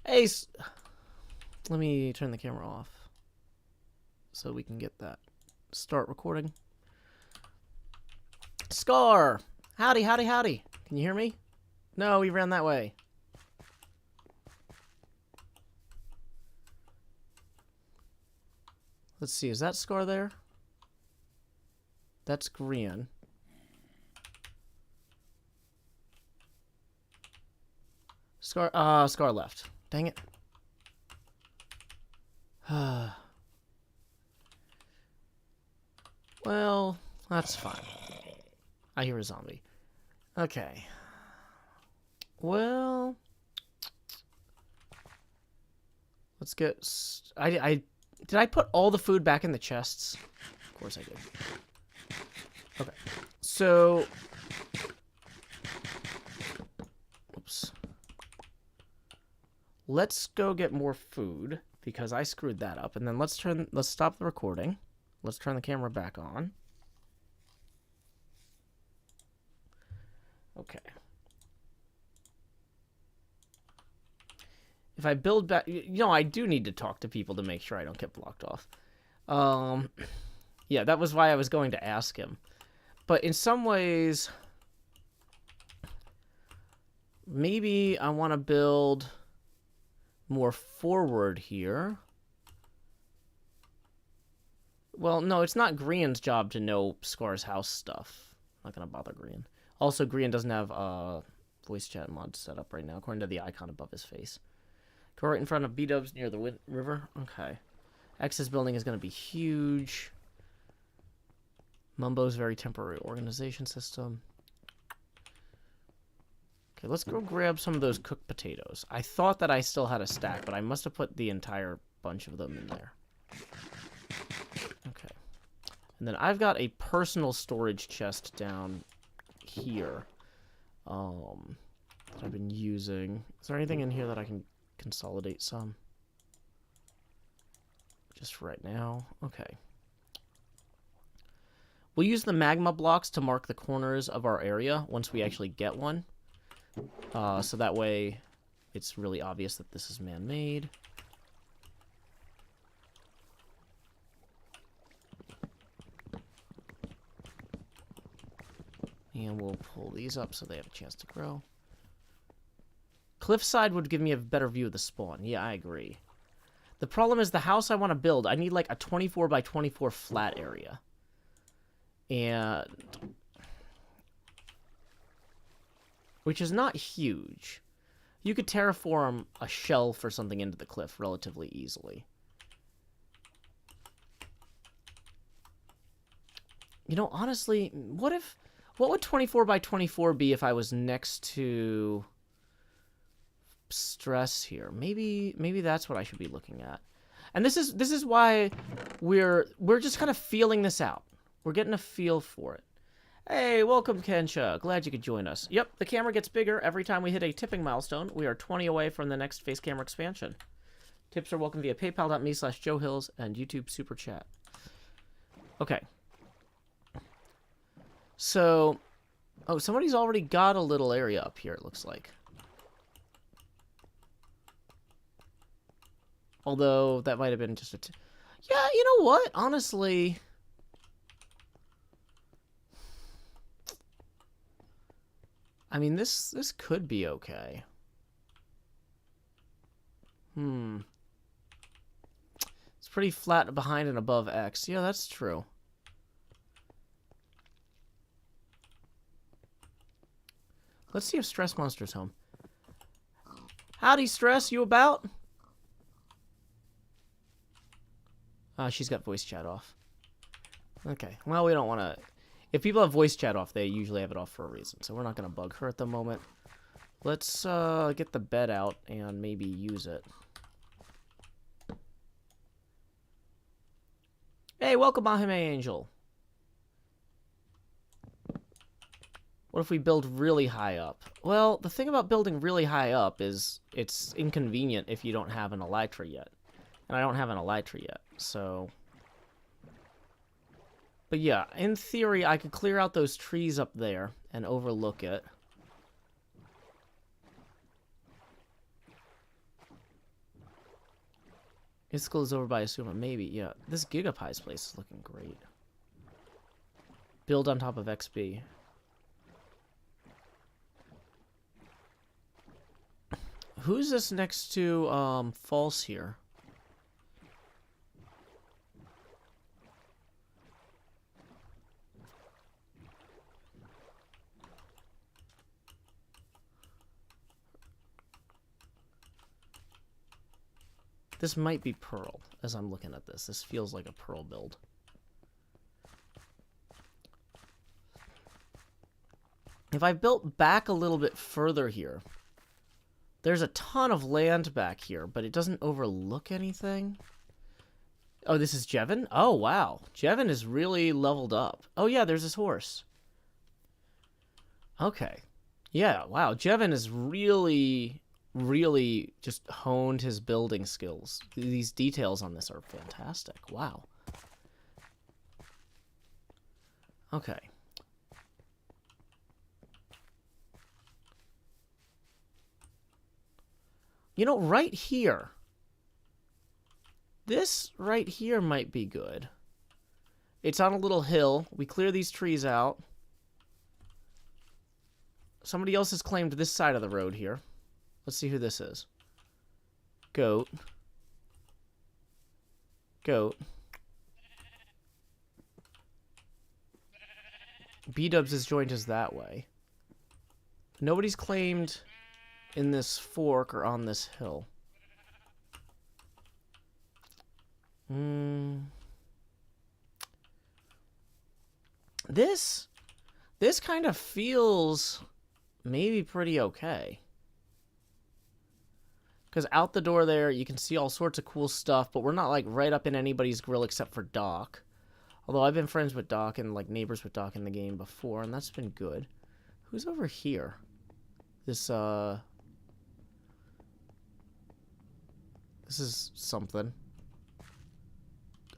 Hey, let me turn the camera off so we can get that. Start recording. Scar! Howdy, howdy, howdy. Can you hear me? No, he ran that way. Let's see, is that Scar there? That's Grian. Scar left. Dang it. Well, that's fine. I hear a zombie. Okay. Well, let's get... Did I put all the food back in the chests? Of course I did. Okay. So... Oops. Let's go get more food, because I screwed that up. And then let's stop the recording. Let's turn the camera back on. Okay. If I build back... You know, I do need to talk to people to make sure I don't get blocked off. Yeah, that was why I was going to ask him. But in some ways... Maybe I want to build more forward here. Well, no, it's not Grian's job to know Scar's house stuff. I'm not going to bother Grian. Also, Grian doesn't have voice chat mod set up right now, according to the icon above his face. Go right in front of B-dubs near the river. Okay. X's building is going to be huge. Mumbo's very temporary organization system. Okay, let's go grab some of those cooked potatoes. I thought that I still had a stack, but I must have put the entire bunch of them in there. Okay. And then I've got a personal storage chest down here. That I've been using. Is there anything in here that I can consolidate some? Just for right now. Okay. We'll use the magma blocks to mark the corners of our area once we actually get one. So that way it's really obvious that this is man-made. And we'll pull these up so they have a chance to grow. Cliffside would give me a better view of the spawn. Yeah, I agree. The problem is the house I want to build, I need like a 24 by 24 flat area. And... which is not huge. You could terraform a shelf or something into the cliff relatively easily. You know, honestly, what would 24 by 24 be if I was next to stress here? Maybe that's what I should be looking at. And this is why we're just kind of feeling this out. We're getting a feel for it. Hey, welcome, Kensha. Glad you could join us. Yep, the camera gets bigger every time we hit a tipping milestone. We are 20 away from the next face camera expansion. Tips are welcome via paypal.me/JoeHills and YouTube Super Chat. Okay. So, oh, somebody's already got a little area up here, it looks like. Although, that might have been just a... yeah, you know what? Honestly... I mean, this could be okay. It's pretty flat behind and above X. Yeah, that's true. Let's see if Stress Monster's home. Howdy, Stress. You about? She's got voice chat off. Okay. Well, we don't want to... If people have voice chat off, they usually have it off for a reason. So we're not going to bug her at the moment. Let's get the bed out and maybe use it. Hey, welcome, Mahime Angel. What if we build really high up? Well, the thing about building really high up is it's inconvenient if you don't have an elytra yet. And I don't have an elytra yet, so... But yeah, in theory, I could clear out those trees up there and overlook it. His school is over by Asuma. Maybe, yeah. This Gigapie's place is looking great. Build on top of XB. Who's this next to False here? This might be Pearl, as I'm looking at this. This feels like a Pearl build. If I built back a little bit further here, there's a ton of land back here, but it doesn't overlook anything. Oh, this is Jevin? Oh, wow. Jevin is really leveled up. Oh, yeah, there's his horse. Okay. Yeah, wow. Jevin is really just honed his building skills. These details on this are fantastic. Wow. Okay. You know, right here. This right here might be good. It's on a little hill. We clear these trees out. Somebody else has claimed this side of the road here. Let's see who this is. Goat. Goat. B-dubs has joined us that way. Nobody's claimed in this fork or on this hill. This kind of feels maybe pretty okay. Because out the door there, you can see all sorts of cool stuff, but we're not, like, right up in anybody's grill except for Doc. Although I've been friends with Doc and, like, neighbors with Doc in the game before, and that's been good. Who's over here? This is something.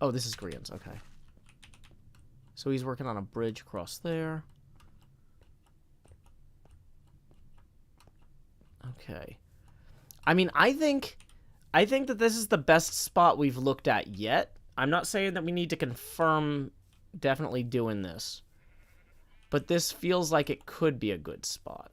Oh, this is Grian's, okay. So he's working on a bridge across there. Okay. I mean, I think that this is the best spot we've looked at yet. I'm not saying that we need to confirm definitely doing this. But this feels like it could be a good spot.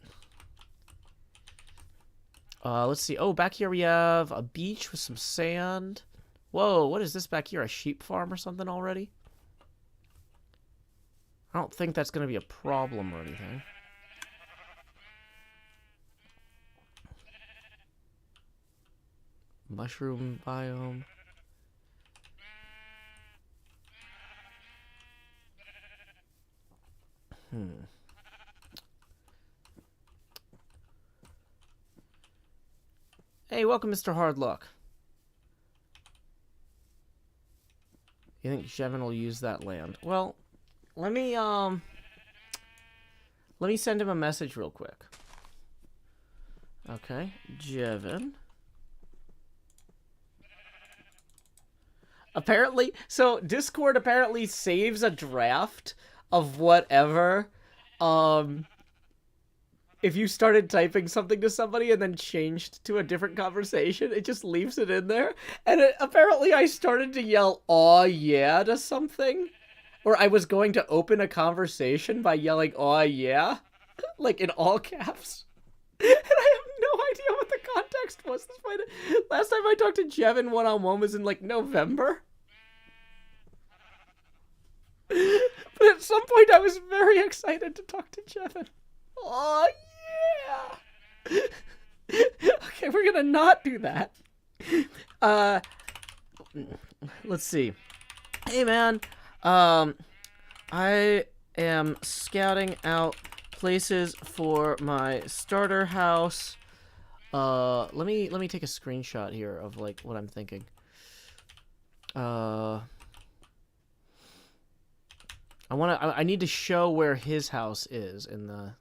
Let's see. Oh, back here we have a beach with some sand. Whoa, what is this back here? A sheep farm or something already? I don't think that's going to be a problem or anything. Mushroom biome. Hey, welcome, Mr. Hardluck. You think Jevin will use that land? Well, let me send him a message real quick. Okay, Jevin. Apparently, so Discord apparently saves a draft of whatever, if you started typing something to somebody and then changed to a different conversation, it just leaves it in there. And apparently I started to yell, "Aw, yeah," to something. Or I was going to open a conversation by yelling, "Aw, yeah." like in all caps. And I have no idea what the context was. Last time I talked to Jevin one-on-one was in like November. But at some point I was very excited to talk to Jevin. Oh, yeah. Okay, we're gonna not do that. Let's see. Hey, man. I am scouting out places for my starter house. Let me take a screenshot here of like what I'm thinking. I need to show where his house is in the,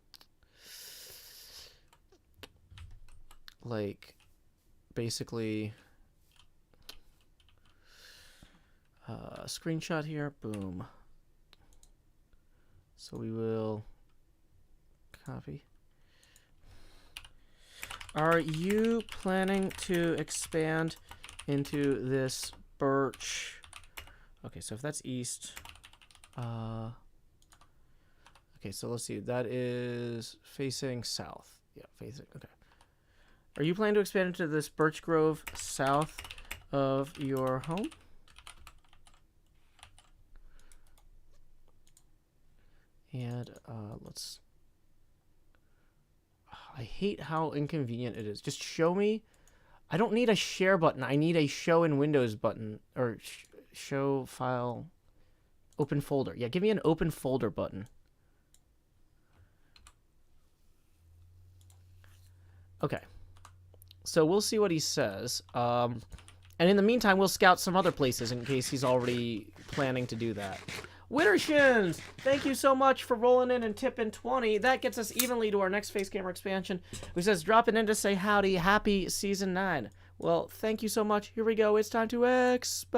like, basically, screenshot here, boom. So we will copy. Are you planning to expand into this birch? Okay, so if that's east, okay, so let's see. That is facing south. Yeah, facing. Okay. Are you planning to expand into this birch grove south of your home? And let's. I hate how inconvenient it is. Just show me. I don't need a share button. I need a show in Windows button or show file. Open folder. Yeah, give me an open folder button. Okay. So we'll see what he says. And in the meantime, we'll scout some other places in case he's already planning to do that. Wittershins, thank you so much for rolling in and tipping 20. That gets us evenly to our next face camera expansion. Who says, dropping in to say howdy, happy season 9. Well, thank you so much. Here we go. It's time to expand.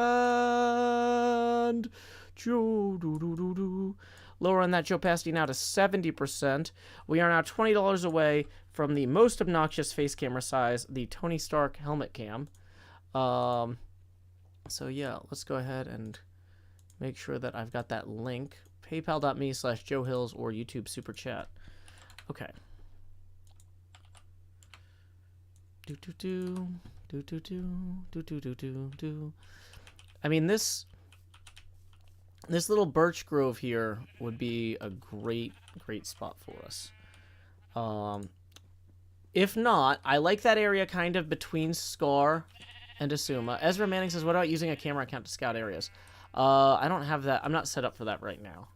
Lowering that opacity now to 70%. We are now $20 away from the most obnoxious face camera size, the Tony Stark helmet cam. So yeah, let's go ahead and make sure that I've got that link. PayPal.me/JoeHills or YouTube Super Chat. Okay. I mean, this little birch grove here would be a great spot for us. If not, I like that area kind of between Scar and Asuma. Ezra Manning says, what about using a camera account to scout areas? I don't have that. I'm not set up for that right now.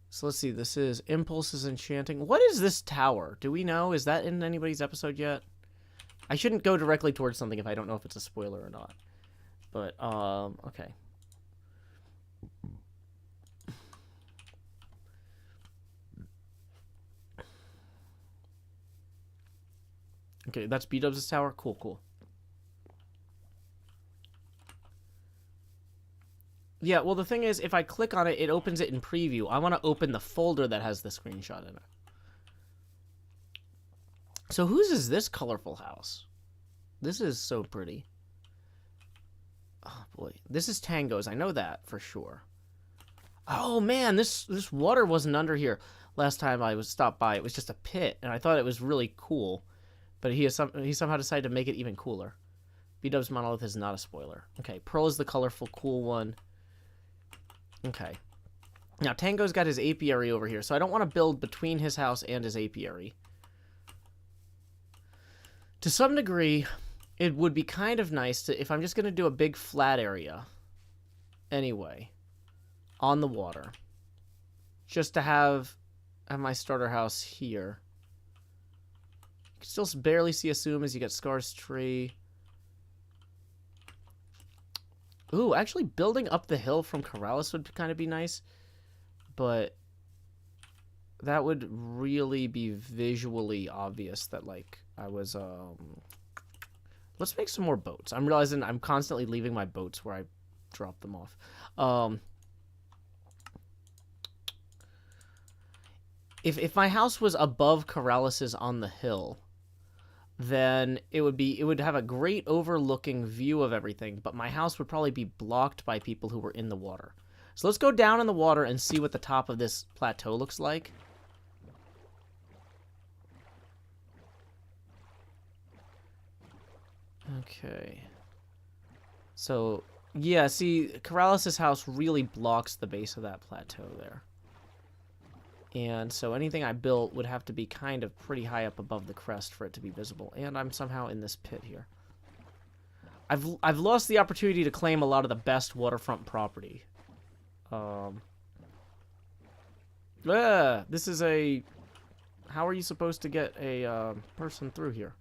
So let's see. This is Impulses Enchanting. What is this tower? Do we know? Is that in anybody's episode yet? I shouldn't go directly towards something if I don't know if it's a spoiler or not. But, okay. Okay, that's B-Dubs' tower? Cool, cool. Yeah, well, the thing is, if I click on it, it opens it in preview. I want to open the folder that has the screenshot in it. So whose is this colorful house? This is so pretty. Oh, boy. This is Tango's. I know that for sure. Oh, man, this water wasn't under here last time I stopped by. It was just a pit, and I thought it was really cool. But he somehow decided to make it even cooler. B-Dub's Monolith is not a spoiler. Okay, Pearl is the colorful, cool one. Okay. Now, Tango's got his apiary over here, so I don't want to build between his house and his apiary. To some degree, it would be kind of nice to, if I'm just going to do a big flat area, anyway, on the water, just to have my starter house here. You can still barely see Assume as you get Scar's tree. Ooh, actually building up the hill from Corrales would kind of be nice. But that would really be visually obvious that, like, I was, Let's make some more boats. I'm realizing I'm constantly leaving my boats where I drop them off. If my house was above Corrales' on the hill, then it would have a great overlooking view of everything, but my house would probably be blocked by people who were in the water. So let's go down in the water and see what the top of this plateau looks like. Okay. So, yeah, see, Corrales' house really blocks the base of that plateau there. And so anything I built would have to be kind of pretty high up above the crest for it to be visible. And I'm somehow in this pit here. I've lost the opportunity to claim a lot of the best waterfront property. This is a... How are you supposed to get a person through here?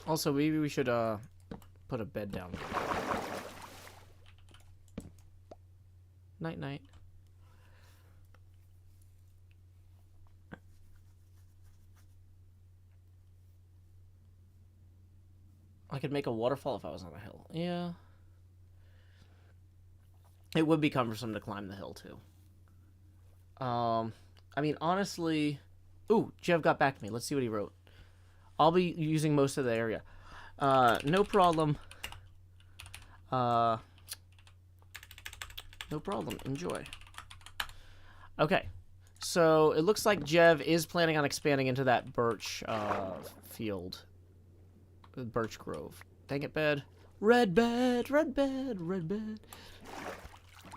Also, maybe we should put a bed down. Night night. I could make a waterfall if I was on a hill. Yeah. It would be cumbersome to climb the hill, too. I mean, honestly... Ooh, Jev got back to me. Let's see what he wrote. I'll be using most of the area. No problem. No problem. Enjoy. Okay. So, it looks like Jev is planning on expanding into that birch field. Birch Grove. Dang it, bed. Red bed, red bed, red bed.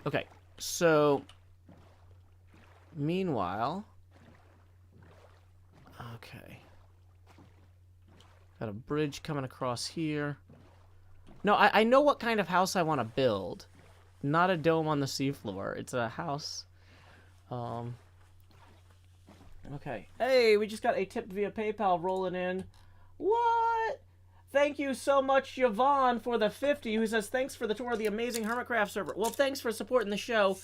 Okay, so... Meanwhile... Okay. Got a bridge coming across here. No, I know what kind of house I want to build. Not a dome on the seafloor. It's a house. Okay. Hey, we just got a tip via PayPal rolling in. What? Thank you so much, Yvonne, for the 50, who says, thanks for the tour of the amazing HermitCraft server. Well, thanks for supporting the show.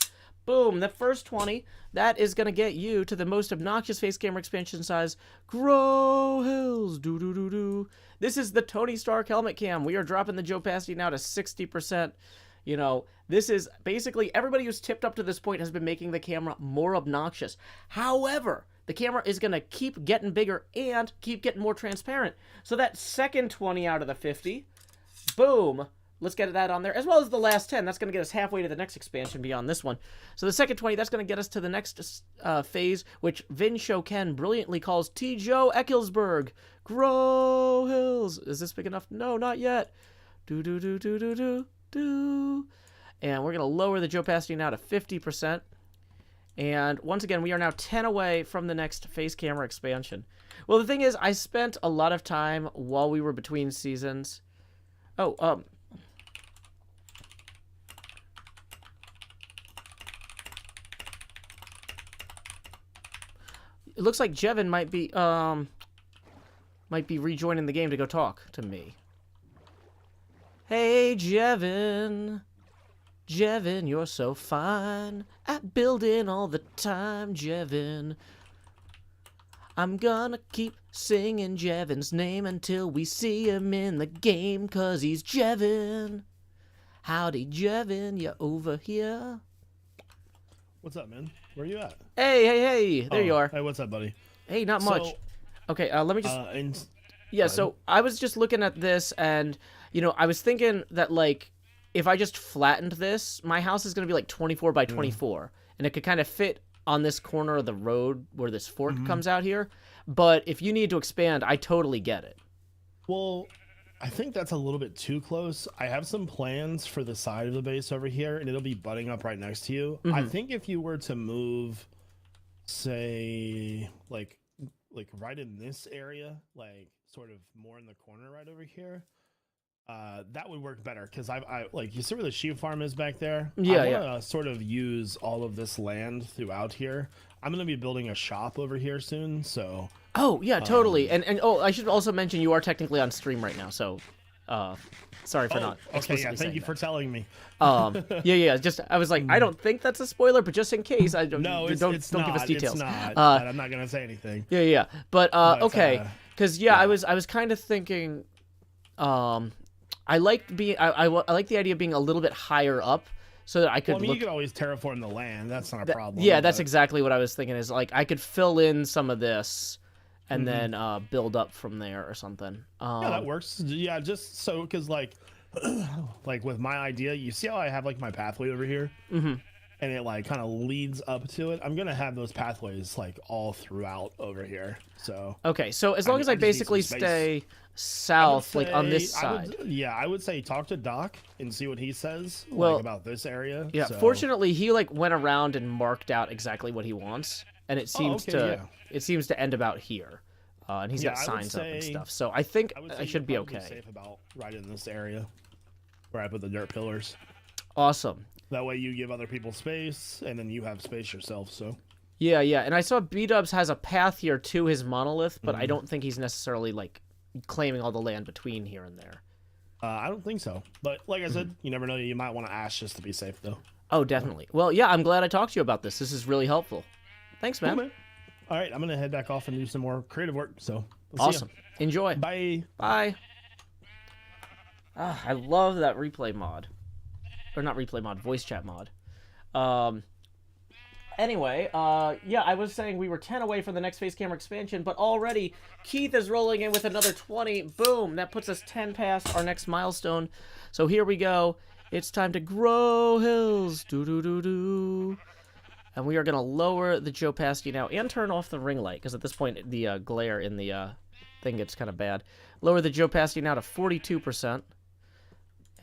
Boom, the first 20, that is going to get you to the most obnoxious face camera expansion size, Grow Hills, do-do-do-do. This is the Tony Stark helmet cam. We are dropping the opacity now to 60%. You know, this is basically everybody who's tipped up to this point has been making the camera more obnoxious. However, the camera is going to keep getting bigger and keep getting more transparent. So that second 20 out of the 50, boom, let's get that on there, as well as the last 10. That's going to get us halfway to the next expansion beyond this one. So the second 20, that's going to get us to the next phase, which Vin Show Ken brilliantly calls T. Joe Eckelsberg. Grow Hills. Is this big enough? No, not yet. Do-do-do-do-do-do-do. And we're going to lower the opacity now to 50%. And once again, we are now 10 away from the next face camera expansion. Well, the thing is, I spent a lot of time while we were between seasons. Oh, it looks like Jevin might be rejoining the game to go talk to me. Hey, Jevin. Jevin, you're so fine at building all the time, Jevin. I'm gonna keep singing Jevin's name until we see him in the game, 'cause he's Jevin. Howdy, Jevin, you over here? What's up, man? Where you at? Hey, there you are. Hey, what's up, buddy? Hey, not much. Okay, let me just... Yeah, so I was just looking at this, and, you know, I was thinking that, like, if I just flattened this, my house is going to be, like, 24 by 24, and it could kind of fit on this corner of the road where this fork comes out here. But if you need to expand, I totally get it. Well, I think that's a little bit too close. I have some plans for the side of the base over here, and it'll be butting up right next to you. I think if you were to move, say, like right in this area, like sort of more in the corner right over here, that would work better, because I like, you see where the sheep farm is back there? Yeah, I want to sort of use all of this land throughout here. I'm going to be building a shop over here soon, so... Oh, yeah, totally. And oh, I should also mention you are technically on stream right now, so sorry for not explicitly yeah, thank you for telling me. Yeah, just, I was like, I don't think that's a spoiler, but just in case, I don't, no, don't give us details. It's not, but I'm not going to say anything. Yeah, but okay, because, yeah, I was kind of thinking, I like the idea of being a little bit higher up, so that I could you could always terraform the land. That's not a problem. Yeah, that's exactly what I was thinking, is like I could fill in some of this and then build up from there or something. Yeah, that works. Yeah, just so because like like with my idea, you see how I have like my pathway over here, and it like kind of leads up to it. I'm gonna have those pathways like all throughout over here. So okay, so as long as I just need some basically space. stay south, like on this side. I would say talk to Doc and see what he says Well, like, about this area. Yeah, so. fortunately, he like went around and marked out exactly what he wants, and it seems it seems to end about here, and he's got signs up and stuff. So I think I should be okay. Safe about right in this area where I put the dirt pillars. Awesome. That way you give other people space, and then you have space yourself. So. Yeah, and I saw B-Dubs has a path here to his monolith, but I don't think he's necessarily like claiming all the land between here and there. I don't think so. But like I said, you never know. You might want to ask just to be safe, though. Oh, definitely. Well, yeah, I'm glad I talked to you about this. This is really helpful. Thanks, man. Cool, man. All right, I'm going to head back off and do some more creative work. So, awesome. Enjoy. Bye. Bye. I love that replay mod. Or not replay mod, voice chat mod. Anyway, yeah, I was saying we were 10 away from the next face camera expansion, but already Keith is rolling in with another 20. Boom! That puts us 10 past our next milestone. So here we go. It's time to grow hills. Do-do-do-do. And we are going to lower the opacity now and turn off the ring light, because at this point the glare in the thing gets kind of bad. Lower the opacity now to 42%.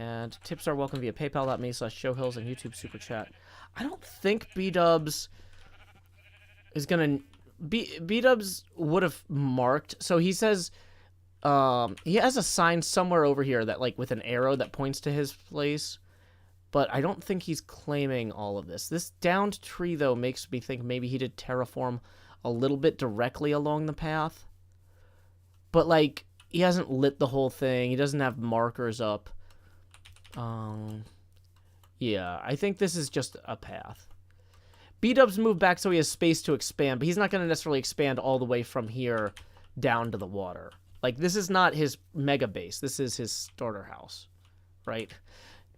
And tips are welcome via paypal.me/showhills and YouTube Super Chat. I don't think B-Dubs is going to... B-Dubs would have marked... So he says... he has a sign somewhere over here that, like, with an arrow that points to his place. But I don't think he's claiming all of this. This downed tree, though, makes me think maybe he did terraform a little bit directly along the path. But, like, he hasn't lit the whole thing. He doesn't have markers up. Yeah, I think this is just a path. B-Dubs moved back so he has space to expand, but he's not going to necessarily expand all the way from here down to the water. Like, this is not his mega base. This is his starter house, right?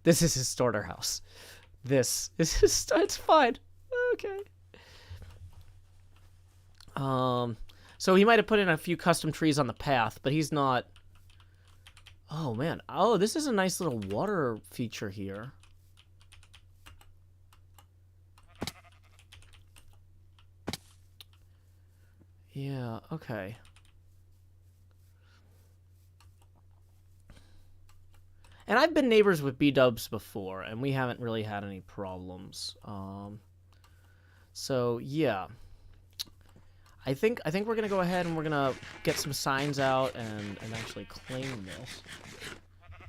This is his starter house. This is his... It's fine. Okay. So he might have put in a few custom trees on the path, but he's not... Oh, man. Oh, this is a nice little water feature here. Yeah, okay. And I've been neighbors with B-Dubs before, and we haven't really had any problems. So, yeah. I think we're gonna go ahead and we're gonna get some signs out and actually claim this.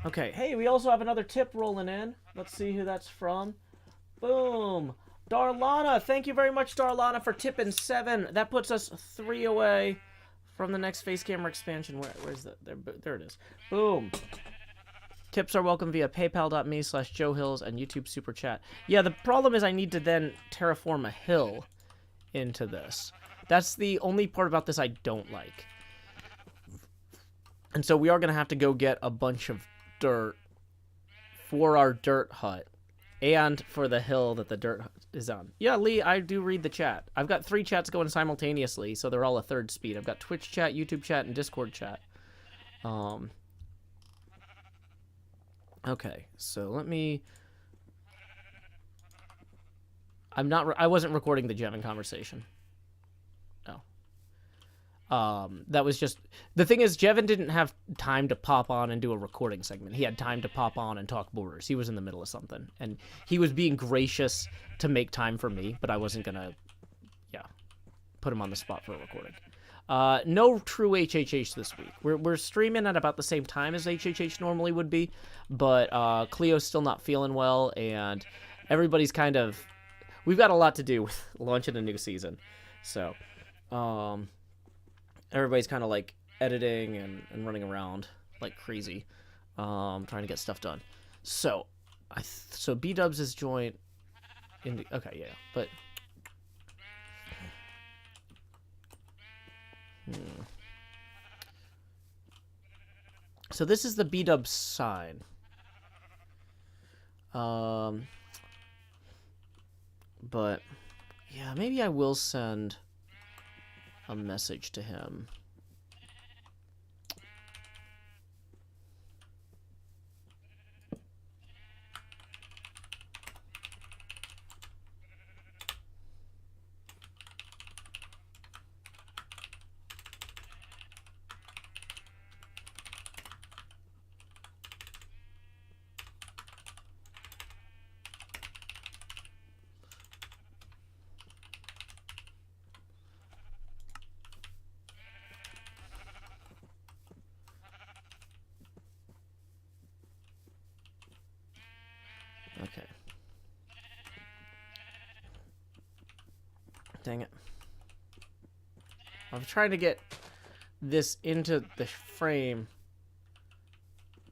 Okay, hey, we also have another tip rolling in. Let's see who that's from. Boom! Darlana, thank you very much, Darlana, for tipping 7. That puts us 3 away from the next face camera expansion. Where's that? There it is. Boom! Tips are welcome via paypal.me/joehills and YouTube Super Chat. Yeah, the problem is I need to then terraform a hill into this. That's the only part about this I don't like. And so we are going to have to go get a bunch of dirt for our dirt hut and for the hill that the dirt hut is on. Yeah, Lee, I do read the chat. I've got 3 chats going simultaneously, so they're all a third speed. I've got Twitch chat, YouTube chat, and Discord chat. Okay, so let me... I wasn't recording the Jevin conversation. That was just... The thing is, Jevin didn't have time to pop on and do a recording segment. He had time to pop on and talk borders. He was in the middle of something. And he was being gracious to make time for me, but I wasn't gonna, put him on the spot for a recording. No true HHH this week. We're streaming at about the same time as HHH normally would be, but Cleo's still not feeling well, and everybody's kind of... We've got a lot to do with launching a new season. So, everybody's kind of like editing and running around like crazy, trying to get stuff done. So, so B-Dubs is joined. Okay, yeah, but so this is the B-Dubs sign. But yeah, maybe I will send a message to him Okay. Dang it. I'm trying to get this into the frame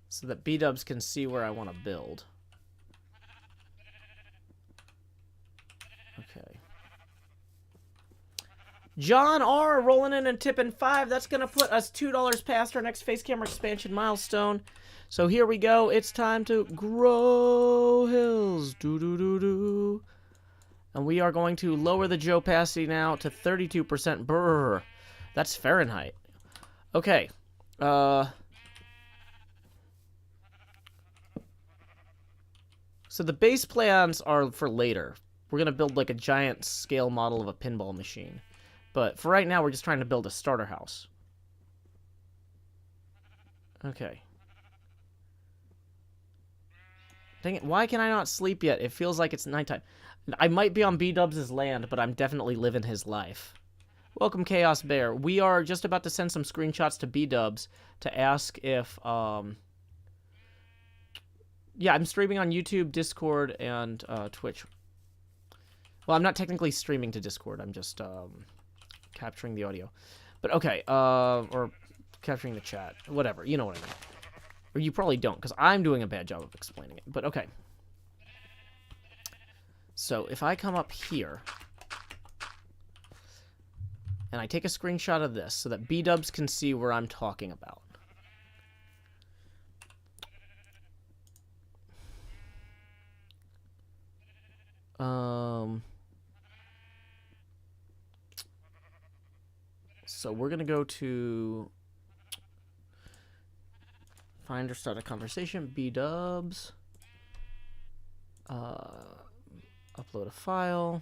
so that B-dubs can see where I want to build. Okay. John R. rolling in and tipping 5. That's going to put us $2 past our next face camera expansion milestone. So here we go. It's time to grow hills. Do-do-do-do. And we are going to lower the Joe opacity now to 32%. Brr. That's Fahrenheit. Okay. So the base plans are for later. We're going to build like a giant scale model of a pinball machine. But for right now, we're just trying to build a starter house. Okay. Dang it, why can I not sleep yet? It feels like it's nighttime. I might be on B-Dubs' land, but I'm definitely living his life. Welcome, Chaos Bear. We are just about to send some screenshots to B-Dubs to ask if, yeah, I'm streaming on YouTube, Discord, and Twitch. Well, I'm not technically streaming to Discord. I'm just capturing the audio. But okay, or capturing the chat. Whatever, you know what I mean. Or you probably don't, because I'm doing a bad job of explaining it. But okay. So if I come up here, and I take a screenshot of this so that B-Dubs can see where I'm talking about. So we're going to go to find or start a conversation, B-Dubs, upload a file,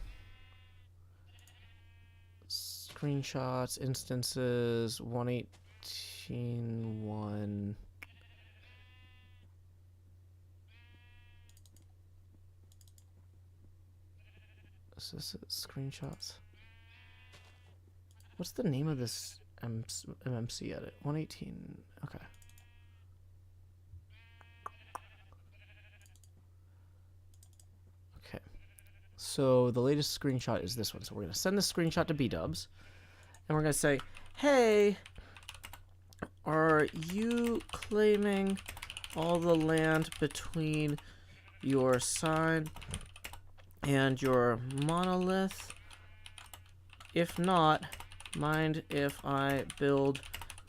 screenshots, instances, 118.1. Is this screenshots? What's the name of this MMC edit? 118. Okay. Okay. So the latest screenshot is this one. So we're going to send this screenshot to B-Dubs. And we're going to say, hey, are you claiming all the land between your sign and your monolith? If not, mind if I build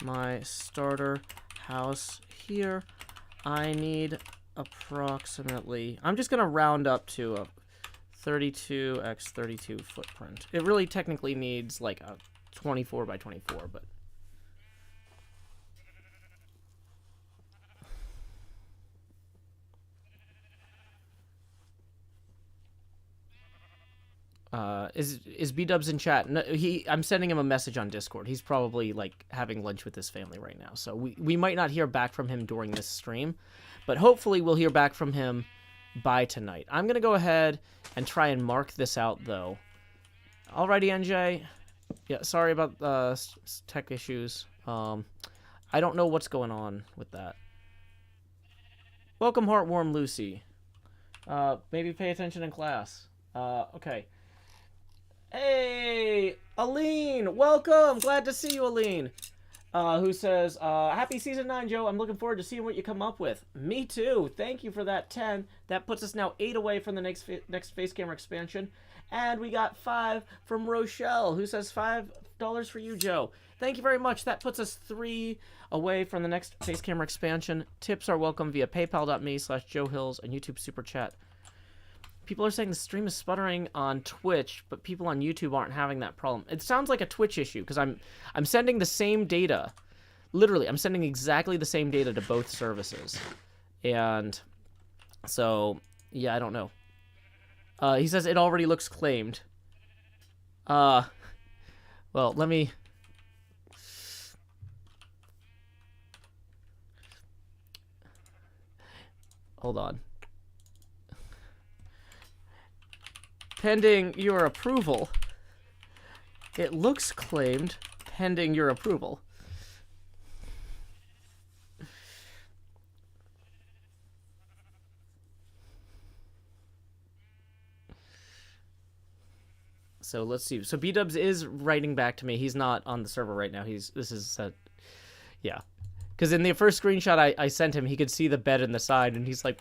my starter house here? I need approximately, I'm just going to round up to a 32 x 32 footprint. It really technically needs like a 24 by 24, but is B-Dubs in chat? No, I'm sending him a message on Discord. He's probably like having lunch with his family right now. So we might not hear back from him during this stream, but hopefully we'll hear back from him by tonight. I'm going to go ahead and try and mark this out though. Alrighty, NJ. Yeah, sorry about tech issues. I don't know what's going on with that. Welcome, Heartwarm Lucy. Maybe pay attention in class. Okay. Hey, Aline, welcome. Glad to see you, Aline. Who says, happy season 9, Joe. I'm looking forward to seeing what you come up with. Me too. Thank you for that 10. That puts us now 8 away from the next face camera expansion. And we got 5 from Rochelle, who says $5 for you, Joe. Thank you very much. That puts us 3 away from the next face camera expansion. Tips are welcome via paypal.me/JoeHills and YouTube Super Chat. People are saying the stream is sputtering on Twitch, but people on YouTube aren't having that problem. It sounds like a Twitch issue because I'm sending the same data. Literally, I'm sending exactly the same data to both services. And so, yeah, I don't know. He says it already looks claimed. Well, let me... Hold on. Pending your approval. It looks claimed pending your approval. So let's see. So B-dubs is writing back to me. He's not on the server right now. This is yeah. Because in the first screenshot I sent him, he could see the bed in the side, and he's like,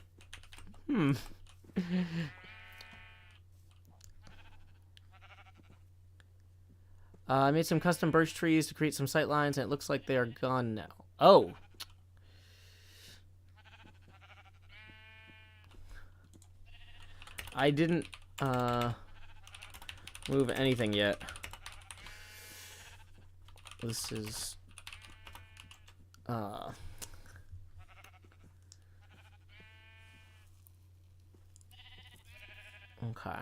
I made some custom birch trees to create some sight lines, and it looks like they are gone now. Oh. I didn't move anything yet. This is okay.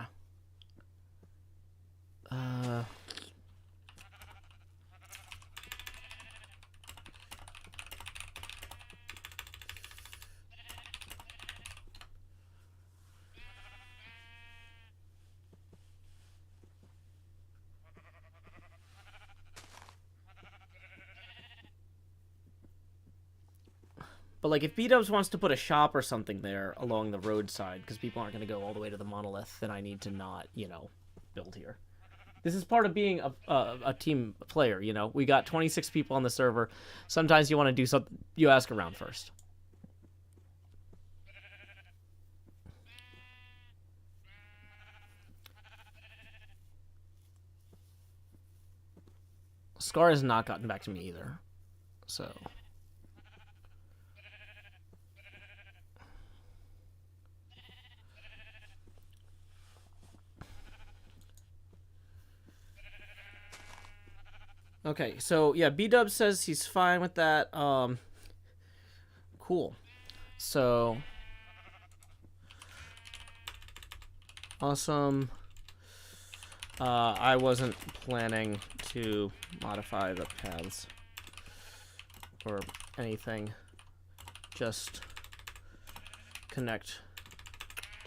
But, like, if B-dubs wants to put a shop or something there along the roadside, because people aren't going to go all the way to the monolith, then I need to not, you know, build here. This is part of being a team player, you know? We got 26 people on the server. Sometimes you want to do something, you ask around first. Scar has not gotten back to me either, so... Okay, so yeah, B-Dub says he's fine with that. Cool. So awesome. I wasn't planning to modify the paths or anything. Just connect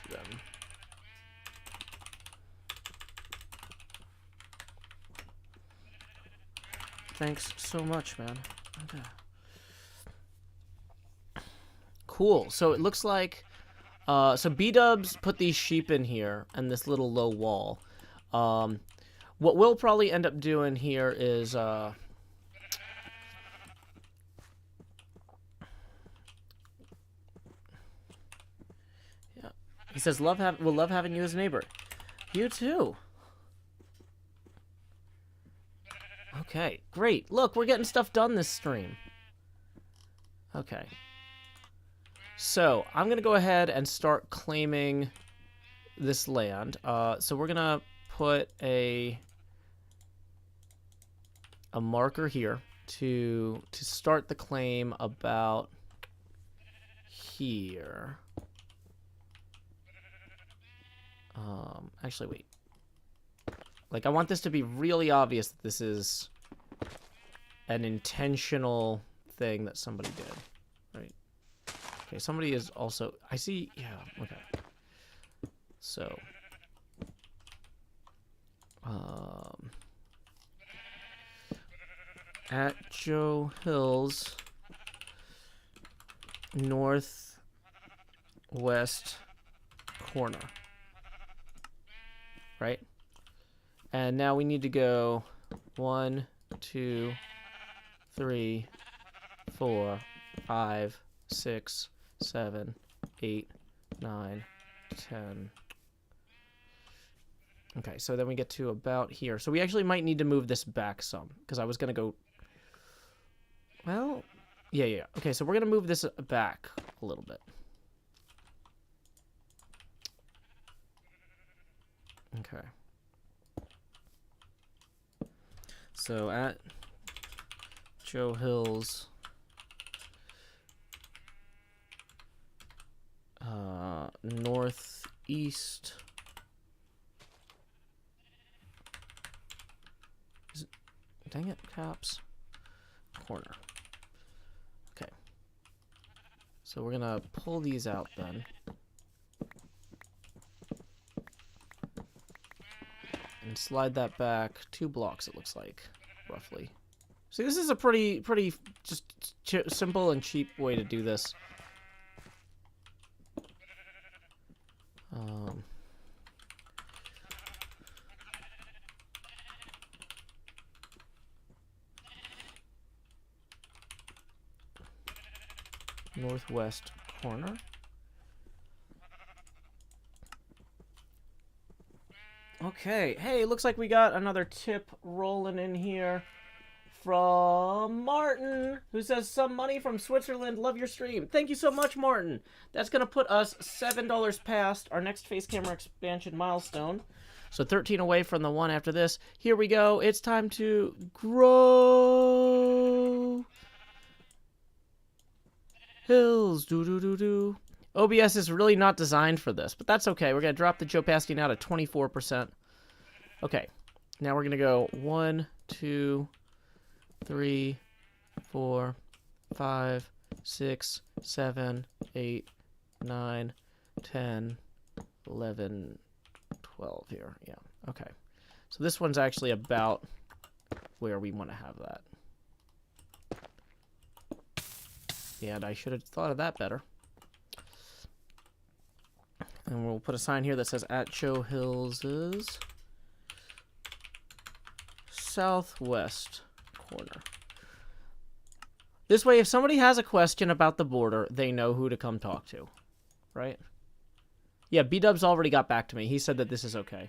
to them. Thanks so much, man. Okay. Cool. So it looks like... so B-dubs put these sheep in here and this little low wall. What we'll probably end up doing here is... yeah. He says, we'll love having you as a neighbor. You too. Okay, great. Look, we're getting stuff done this stream. Okay. So, I'm going to go ahead and start claiming this land. So we're going to put a marker here to start the claim about here. Actually, wait. Like, I want this to be really obvious that this is an intentional thing that somebody did, right? Okay, somebody is also... I see... Yeah, okay. So... at Joe Hills, northwest corner. Right? And now we need to go 1, 2, 3, 4, 5, 6, 7, 8, 9, 10. Okay, so then we get to about here. So we actually might need to move this back some, because I was going to go... Well, yeah. Okay, so we're going to move this back a little bit. Okay. So at Joe Hills, northeast. Dang it, caps. Corner. Okay. So we're gonna pull these out then. And slide that back 2 blocks, it looks like, roughly. See, this is a pretty just simple and cheap way to do this. northwest corner. Okay, hey, looks like we got another tip rolling in here from Martin, who says, some money from Switzerland, love your stream. Thank you so much, Martin. That's going to put us $7 past our next face camera expansion milestone. So 13 away from the one after this. Here we go. It's time to grow. Hills, do-do-do-do. OBS is really not designed for this, but that's okay. We're going to drop the opacity now to 24%. Okay, now we're going to go 1, 2, 3, 4, 5, 6, 7, 8, 9, 10, 11, 12 here. Yeah, okay. So this one's actually about where we want to have that. And I should have thought of that better. And we'll put a sign here that says at Joe Hills's southwest corner. This way, if somebody has a question about the border, they know who to come talk to, right? Yeah, B-Dubs already got back to me. He said that this is okay.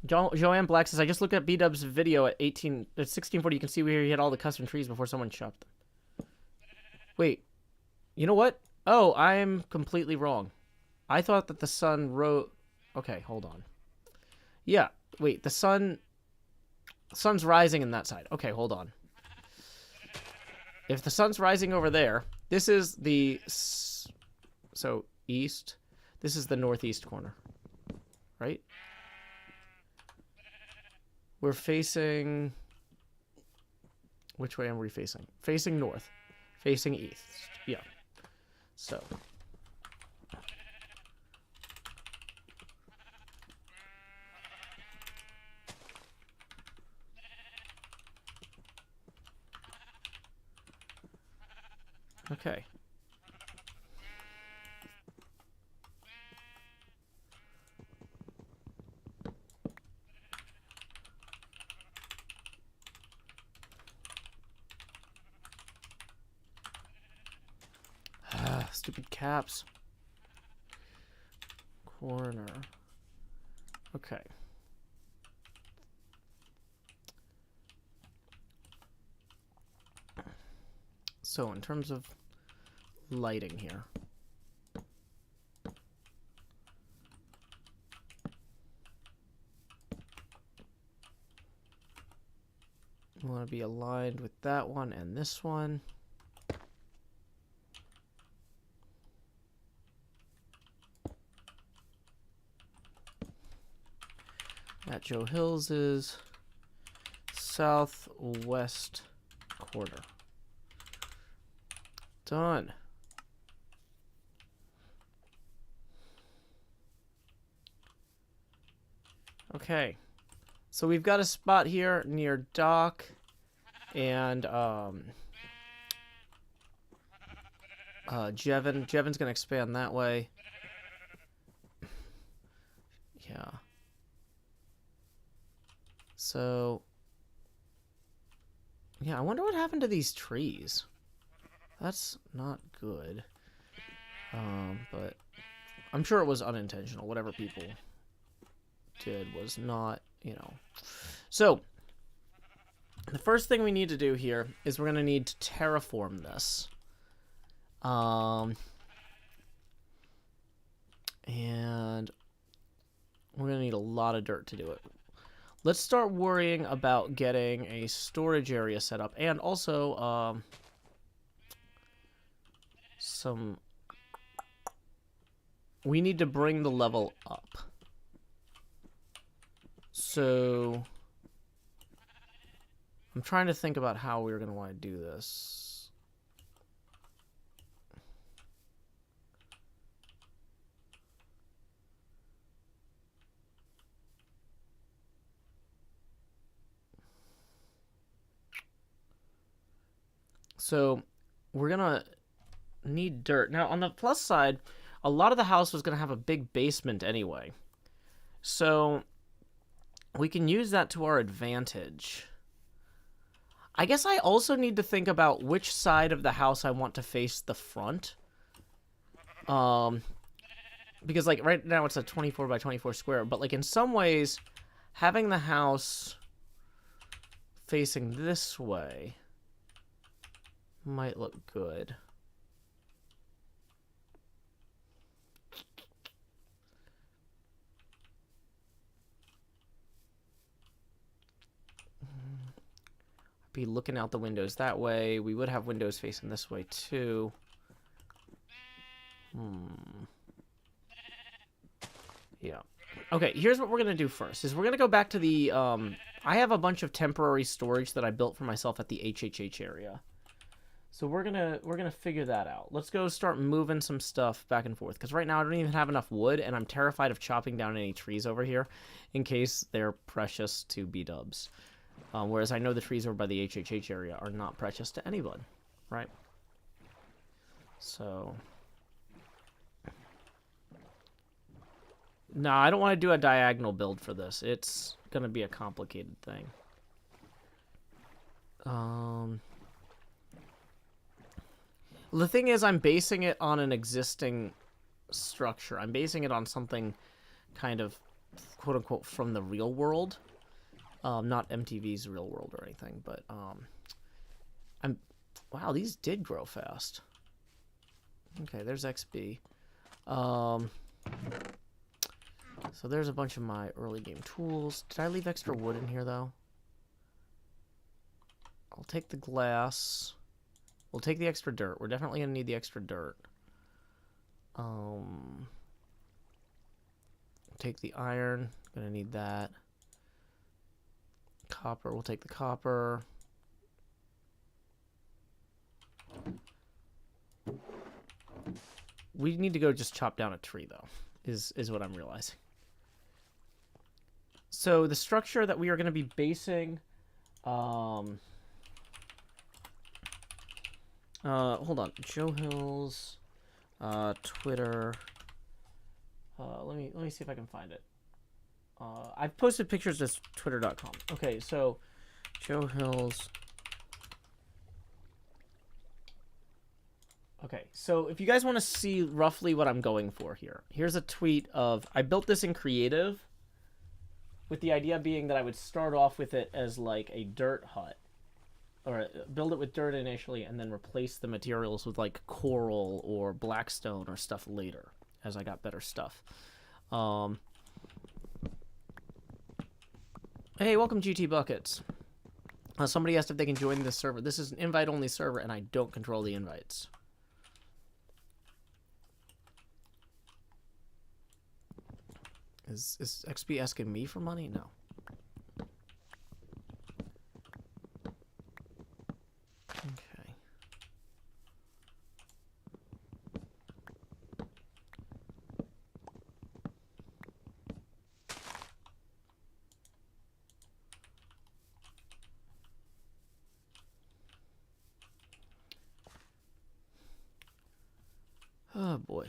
Joanne Black says, I just looked at B-Dub's video at 1640. You can see where he had all the custom trees before someone chopped them. Wait, you know what? Oh, I'm completely wrong. I thought that the sun wrote... Okay, hold on. Yeah, wait, the sun's rising in that side. Okay, hold on. If the sun's rising over there, this is the... So, east. This is the northeast corner. Right? We're facing... Which way am we facing? Facing north. Facing east. Yeah. So. Okay. Stupid caps. Corner. Okay. So, in terms of lighting here. We want to be aligned with that one and this one. At Joe Hills's southwest corner. Done. Okay. So we've got a spot here near Dock and Jevin. Jevin's gonna expand that way. Yeah. So, yeah, I wonder what happened to these trees. That's not good. But I'm sure it was unintentional. Whatever people did was not, you know. So, the first thing we need to do here is we're going to need to terraform this. And we're going to need a lot of dirt to do it. Let's start worrying about getting a storage area set up, and also we need to bring the level up. So I'm trying to think about how we're going to want to do this. So we're going to need dirt. Now, on the plus side, a lot of the house was going to have a big basement anyway. So we can use that to our advantage. I guess I also need to think about which side of the house I want to face the front. Because, like, right now it's a 24 by 24 square, but, like, in some ways, having the house facing this way might look good. Be looking out the windows that way. We would have windows facing this way too. Yeah. Okay, here's what we're gonna do first. Is we're gonna go back to the I have a bunch of temporary storage that I built for myself at the HHH area. So we're gonna figure that out. Let's go start moving some stuff back and forth, because right now I don't even have enough wood, and I'm terrified of chopping down any trees over here in case they're precious to B-dubs. Whereas I know the trees over by the HHH area are not precious to anyone, right? So... no, I don't want to do a diagonal build for this. It's going to be a complicated thing. The thing is, I'm basing it on an existing structure. I'm basing it on something kind of, quote-unquote, from the real world. Not MTV's real world or anything, but wow, these did grow fast. Okay, there's XB. So there's a bunch of my early game tools. Did I leave extra wood in here, though? I'll take the glass. We'll take the extra dirt. We're definitely going to need the extra dirt. Take the iron. Going to need that. Copper. We'll take the copper. We need to go just chop down a tree, though, is what I'm realizing. So the structure that we are going to be basing... hold on. Joe Hill's Twitter. Let me see if I can find it. I've posted pictures as twitter.com. Okay, so Joe Hill's. Okay, so if you guys want to see roughly what I'm going for here, here's a tweet of, I built this in creative with the idea being that I would start off with it as like a dirt hut, or build it with dirt initially and then replace the materials with like coral or blackstone or stuff later as I got better stuff. Hey, welcome GT Buckets. Somebody asked if they can join this server. This is an invite-only server, and I don't control the invites. Is XP asking me for money? No. Okay. Oh boy.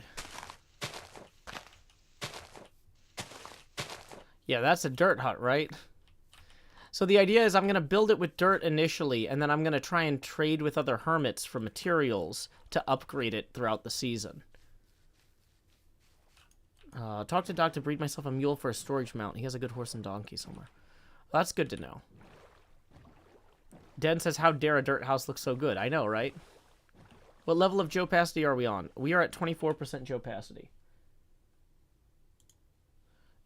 Yeah, that's a dirt hut, right? So the idea is I'm going to build it with dirt initially, and then I'm going to try and trade with other hermits for materials to upgrade it throughout the season. Talk to Doc to breed myself a mule for a storage mount. He has a good horse and donkey somewhere. Well, that's good to know. Den says, how dare a dirt house look so good? I know, right? What level of Joe-pacity are we on? We are at 24% Joe-pacity.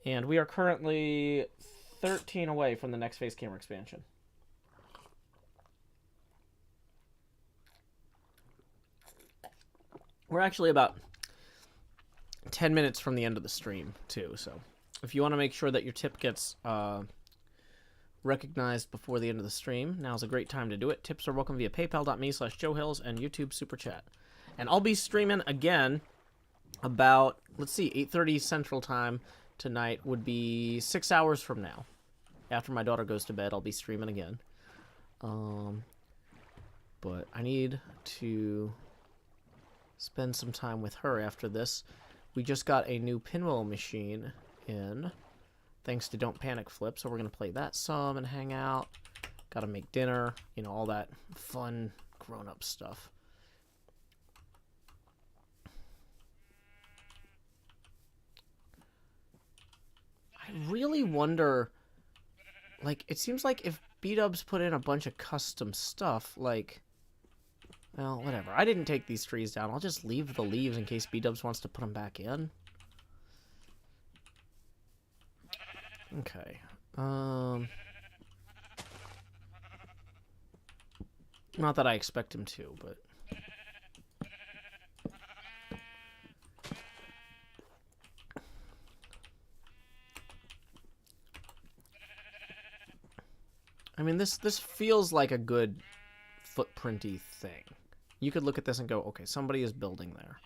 And we are currently 13 away from the next face camera expansion. We're actually about 10 minutes from the end of the stream, too. So if you want to make sure that your tip gets recognized before the end of the stream, now's a great time to do it. Tips are welcome via paypal.me/JoeHills and YouTube Super Chat. And I'll be streaming again about, let's see, 8:30 Central Time. Tonight would be 6 hours from now. After my daughter goes to bed, I'll be streaming again. But I need to spend some time with her after this. We just got a new pinwheel machine in, thanks to Don't Panic Flip, so we're going to play that some and hang out. Gotta make dinner, you know, all that fun grown-up stuff. I really wonder, like, it seems like if B-dubs put in a bunch of custom stuff, like, well, whatever. I didn't take these trees down. I'll just leave the leaves in case B-dubs wants to put them back in. Okay. Not that I expect him to, but... I mean, this feels like a good footprinty thing. You could look at this and go, okay, somebody is building there.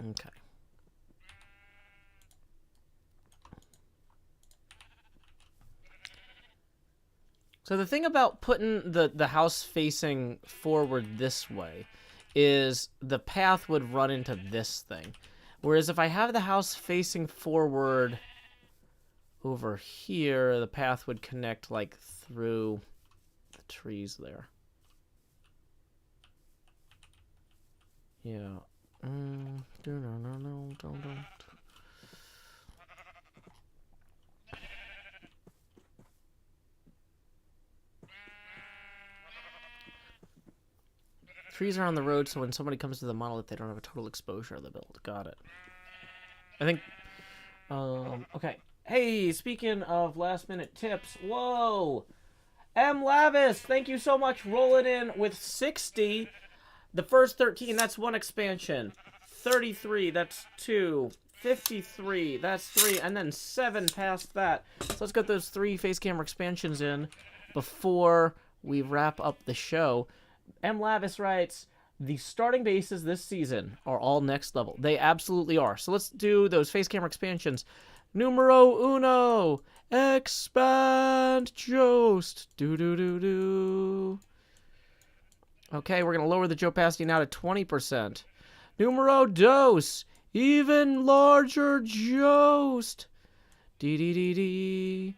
Okay. So the thing about putting the house facing forward this way is the path would run into this thing. Whereas if I have the house facing forward over here, the path would connect like through the trees there. Yeah. Don't. Trees are on the road, so when somebody comes to the monolith, they don't have a total exposure of the build. Got it. I think... okay. Hey, speaking of last-minute tips, whoa! M. Lavis, thank you so much, rolling in with 60. The first 13, that's one expansion. 33, that's 2. 53, that's 3. And then 7 past that. So let's get those 3 face camera expansions in before we wrap up the show. M. Lavis writes, the starting bases this season are all next level. They absolutely are. So let's do those face camera expansions. Numero uno. Expand Jost. Do. Okay, we're going to lower the opacity now to 20%. Numero dos. Even larger Jost. D.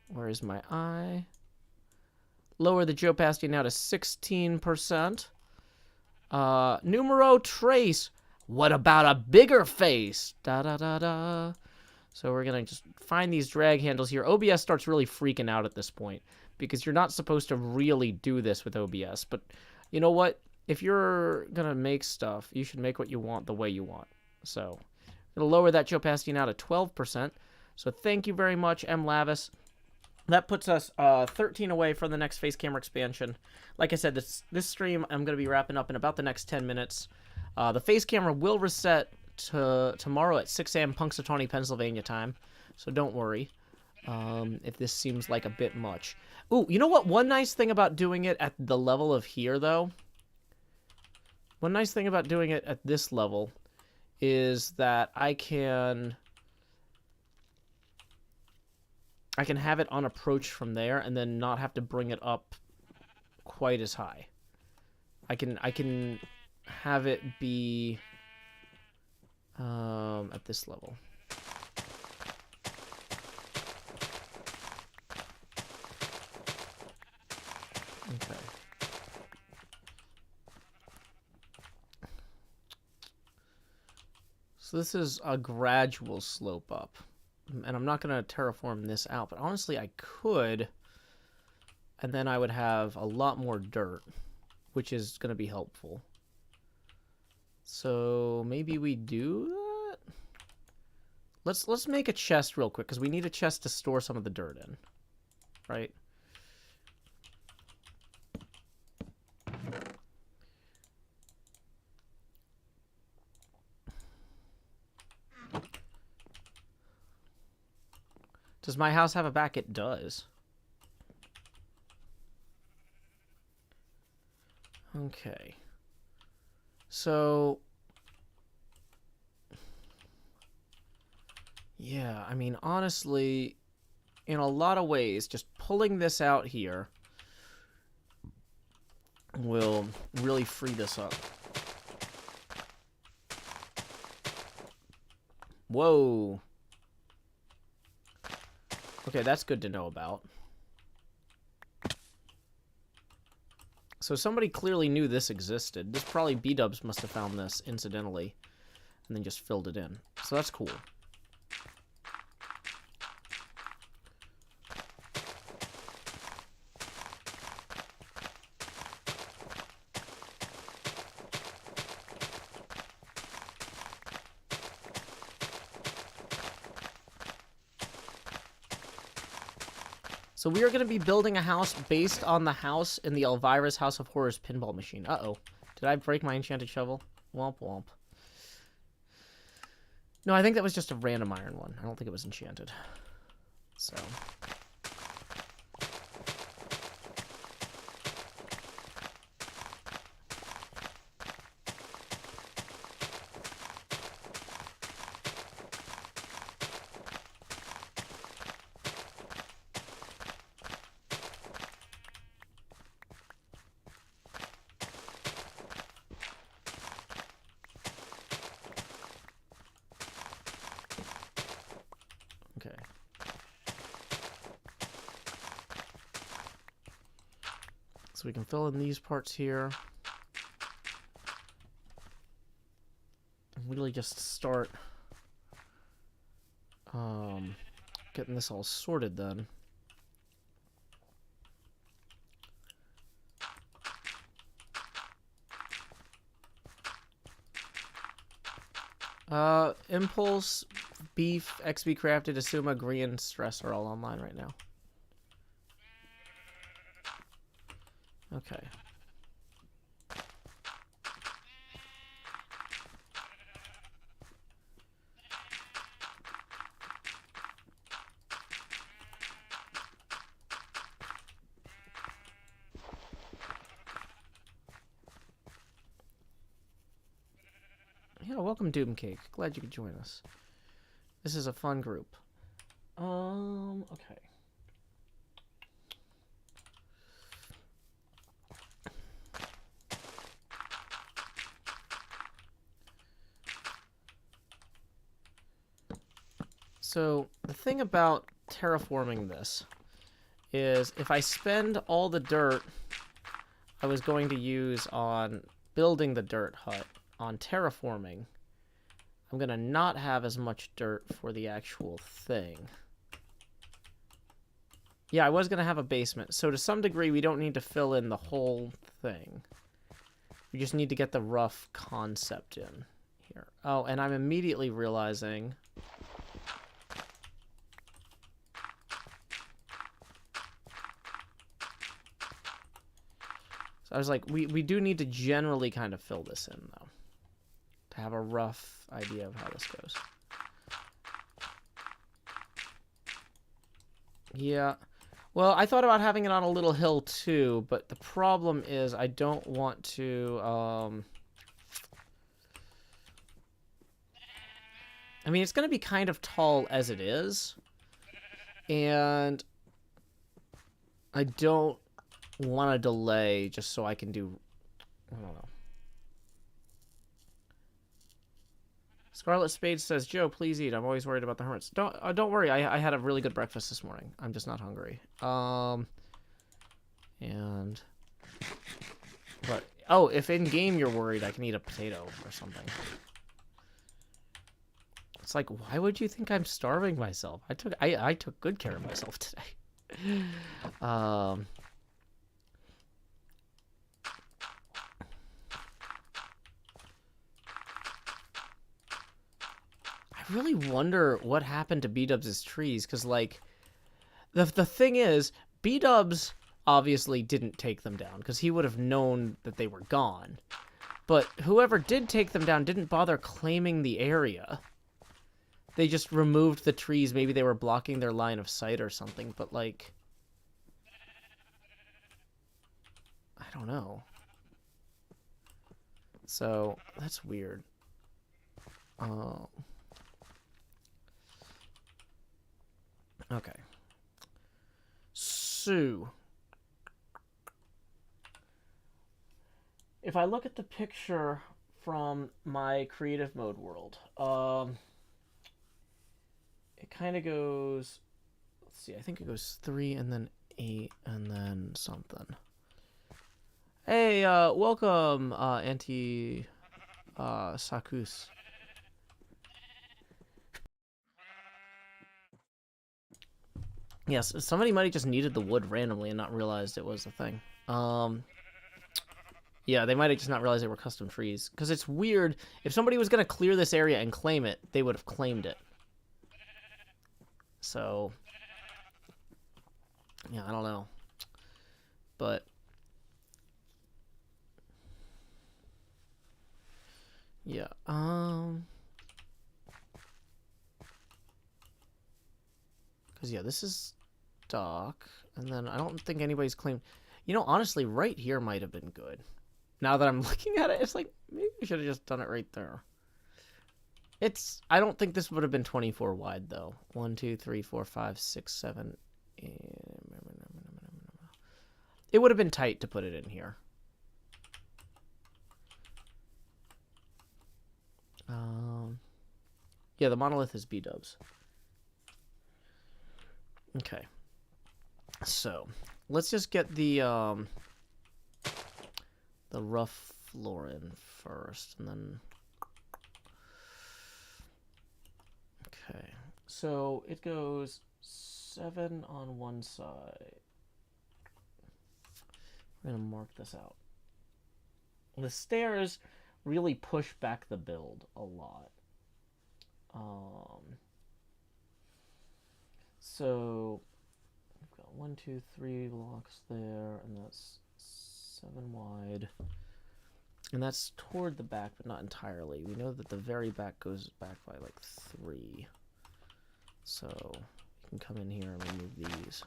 Where is my eye? Lower the opacity now to 16%. Numero trace. What about a bigger face? Da. So we're going to just find these drag handles here. OBS starts really freaking out at this point because you're not supposed to really do this with OBS. But you know what? If you're going to make stuff, you should make what you want the way you want. So I'm going to lower that opacity now to 12%. So thank you very much, M. Lavis. That puts us 13 away from the next face camera expansion. Like I said, this stream I'm going to be wrapping up in about the next 10 minutes. The face camera will reset to tomorrow at 6 a.m. Punxsutawney, Pennsylvania time. So don't worry if this seems like a bit much. Ooh, you know what? One nice thing about doing it at the level of here, though. One nice thing about doing it at this level is that I can have it on approach from there and then not have to bring it up quite as high. I can have it be at this level. Okay. So this is a gradual slope up. And I'm not going to terraform this out, but honestly I could, and then I would have a lot more dirt, which is going to be helpful. So maybe we do that? Let's make a chest real quick, because we need a chest to store some of the dirt in, right? Does my house have a back? It does. Okay. So, yeah, I mean, honestly, in a lot of ways, just pulling this out here will really free this up. Whoa. Okay, that's good to know about. So somebody clearly knew this existed. This probably B-dubs must have found this incidentally and then just filled it in. So that's cool. So we are going to be building a house based on the house in the Elvira's House of Horrors pinball machine. Uh-oh. Did I break my enchanted shovel? Womp womp. No, I think that was just a random iron one. I don't think it was enchanted. So... Okay. So we can fill in these parts here. And really just start getting this all sorted then. Impulse, Beef, XB Crafted, Asuma, Green, Stress are all online right now. Okay. Yeah, welcome Doomcake. Glad you could join us. This is a fun group. Okay. So, the thing about terraforming this is if I spend all the dirt I was going to use on building the dirt hut on terraforming, I'm going to not have as much dirt for the actual thing. Yeah, I was going to have a basement. So to some degree, we don't need to fill in the whole thing. We just need to get the rough concept in here. Oh, and I'm immediately realizing... So I was like, we do need to generally kind of fill this in, though. To have a rough idea of how this goes. Yeah. Well, I thought about having it on a little hill, too, but the problem is I don't want to, I mean, it's going to be kind of tall as it is, and I don't want to delay just so I can do, I don't know. Scarlet Spade says, Joe, please eat. I'm always worried about the hermits. Don't worry. I had a really good breakfast this morning. I'm just not hungry. And... But, oh, if in-game you're worried, I can eat a potato or something. It's like, why would you think I'm starving myself? I took good care of myself today. I really wonder what happened to B-Dubs' trees, because, like, the thing is, B-Dubs obviously didn't take them down, because he would have known that they were gone. But whoever did take them down didn't bother claiming the area. They just removed the trees. Maybe they were blocking their line of sight or something, but, like... I don't know. So, that's weird. Okay. So, if I look at the picture from my creative mode world, it kind of goes let's see, I think it goes 3 and then 8 and then something. Hey, welcome, Auntie Sakus. Yes, somebody might have just needed the wood randomly and not realized it was a thing. Yeah, they might have just not realized they were custom trees. Because it's weird, if somebody was going to clear this area and claim it, they would have claimed it. So, yeah, I don't know. But, yeah, because, yeah, this is dock, and then I don't think anybody's claimed... You know, honestly, right here might have been good. Now that I'm looking at it, it's like, maybe we should have just done it right there. It's... I don't think this would have been 24 wide, though. 1, 2, 3, 4, 5, 6, 7... It would have been tight to put it in here. Yeah, the monolith is B-dubs. Okay. So, let's just get the rough floor in first, and then... Okay. So, it goes 7 on one side. We're going to mark this out. The stairs really push back the build a lot. So we've got 1, 2, 3 blocks there, and that's 7 wide. And that's toward the back, but not entirely. We know that the very back goes back by like 3. So you can come in here and remove these.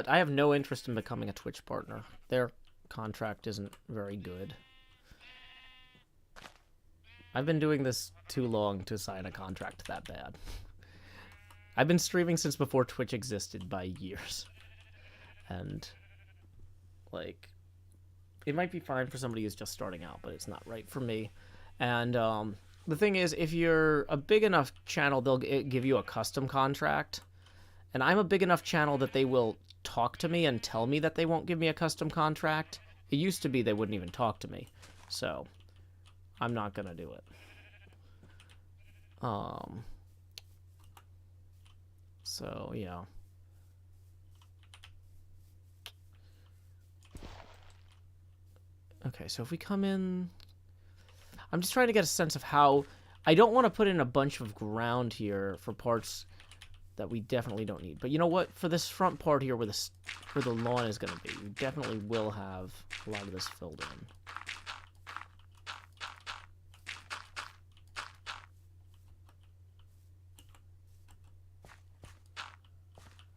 I have no interest in becoming a Twitch partner. Their contract isn't very good. I've been doing this too long to sign a contract that bad. I've been streaming since before Twitch existed by years. And, like, it might be fine for somebody who's just starting out, but it's not right for me. And, the thing is, if you're a big enough channel, they'll give you a custom contract. And I'm a big enough channel that they will talk to me and tell me that they won't give me a custom contract. It used to be they wouldn't even talk to me. So, I'm not going to do it. So, yeah. Okay, so if we come in... I'm just trying to get a sense of how... I don't want to put in a bunch of ground here for parts that we definitely don't need. But you know what? For this front part here where the lawn is going to be, we definitely will have a lot of this filled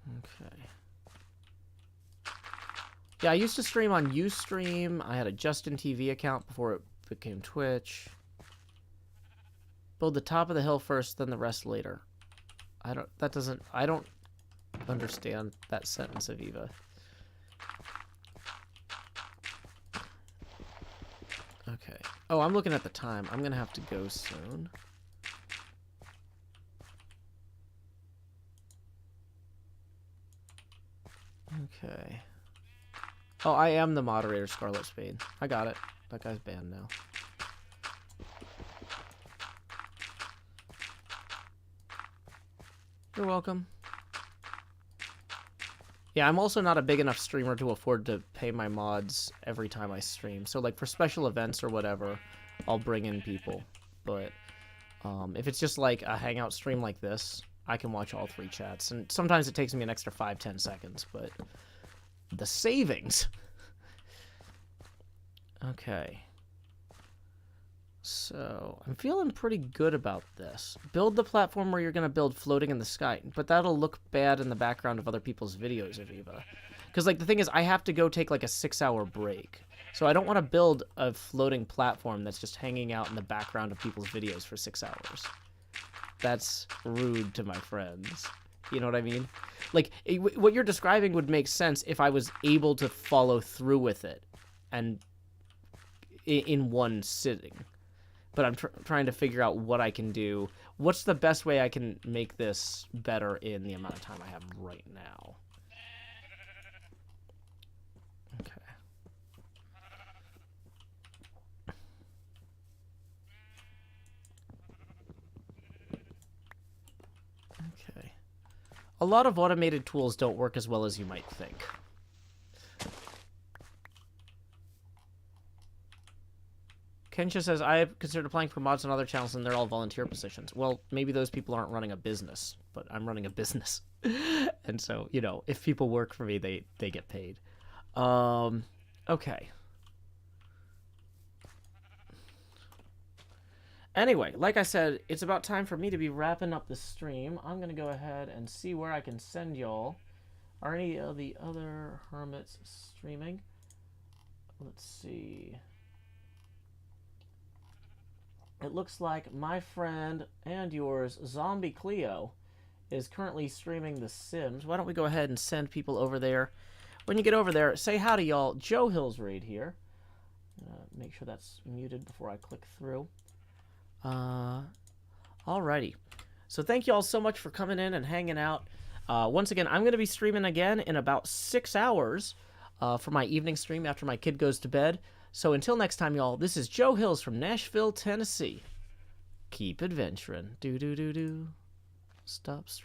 in. Okay. Yeah, I used to stream on Ustream. I had a Justin TV account before it became Twitch. Build the top of the hill first, then the rest later. I don't understand that sentence, Aviva. Okay. Oh, I'm looking at the time. I'm gonna have to go soon. Okay. Oh, I am the moderator, Scarlet Spade. I got it. That guy's banned now. You're welcome. Yeah, I'm also not a big enough streamer to afford to pay my mods every time I stream. So, like, for special events or whatever, I'll bring in people. But if it's just, like, a hangout stream like this, I can watch all 3 chats. And sometimes it takes me an extra 5-10 seconds, but the savings. Okay. So, I'm feeling pretty good about this. Build the platform where you're going to build floating in the sky. But that'll look bad in the background of other people's videos, Aviva. Because, like, the thing is, I have to go take, like, a 6-hour break. So I don't want to build a floating platform that's just hanging out in the background of people's videos for 6 hours. That's rude to my friends. You know what I mean? Like, what you're describing would make sense if I was able to follow through with it and in one sitting. But I'm trying to figure out what I can do. What's the best way I can make this better in the amount of time I have right now? Okay. Okay. A lot of automated tools don't work as well as you might think. Kensha says, I have considered applying for mods on other channels and they're all volunteer positions. Well, maybe those people aren't running a business, but I'm running a business. And so, you know, if people work for me, they get paid. Okay. Anyway, like I said, it's about time for me to be wrapping up the stream. I'm going to go ahead and see where I can send y'all. Are any of the other hermits streaming? Let's see. It looks like my friend and yours, Zombie Cleo, is currently streaming The Sims. Why don't we go ahead and send people over there? When you get over there, say howdy, y'all. Joe Hills Raid here. Make sure that's muted before I click through. Alrighty. So thank you all so much for coming in and hanging out. Once again, I'm going to be streaming again in about 6 hours for my evening stream after my kid goes to bed. So until next time, y'all, this is Joe Hills from Nashville, Tennessee. Keep adventuring. Do-do-do-do. Stop streaming.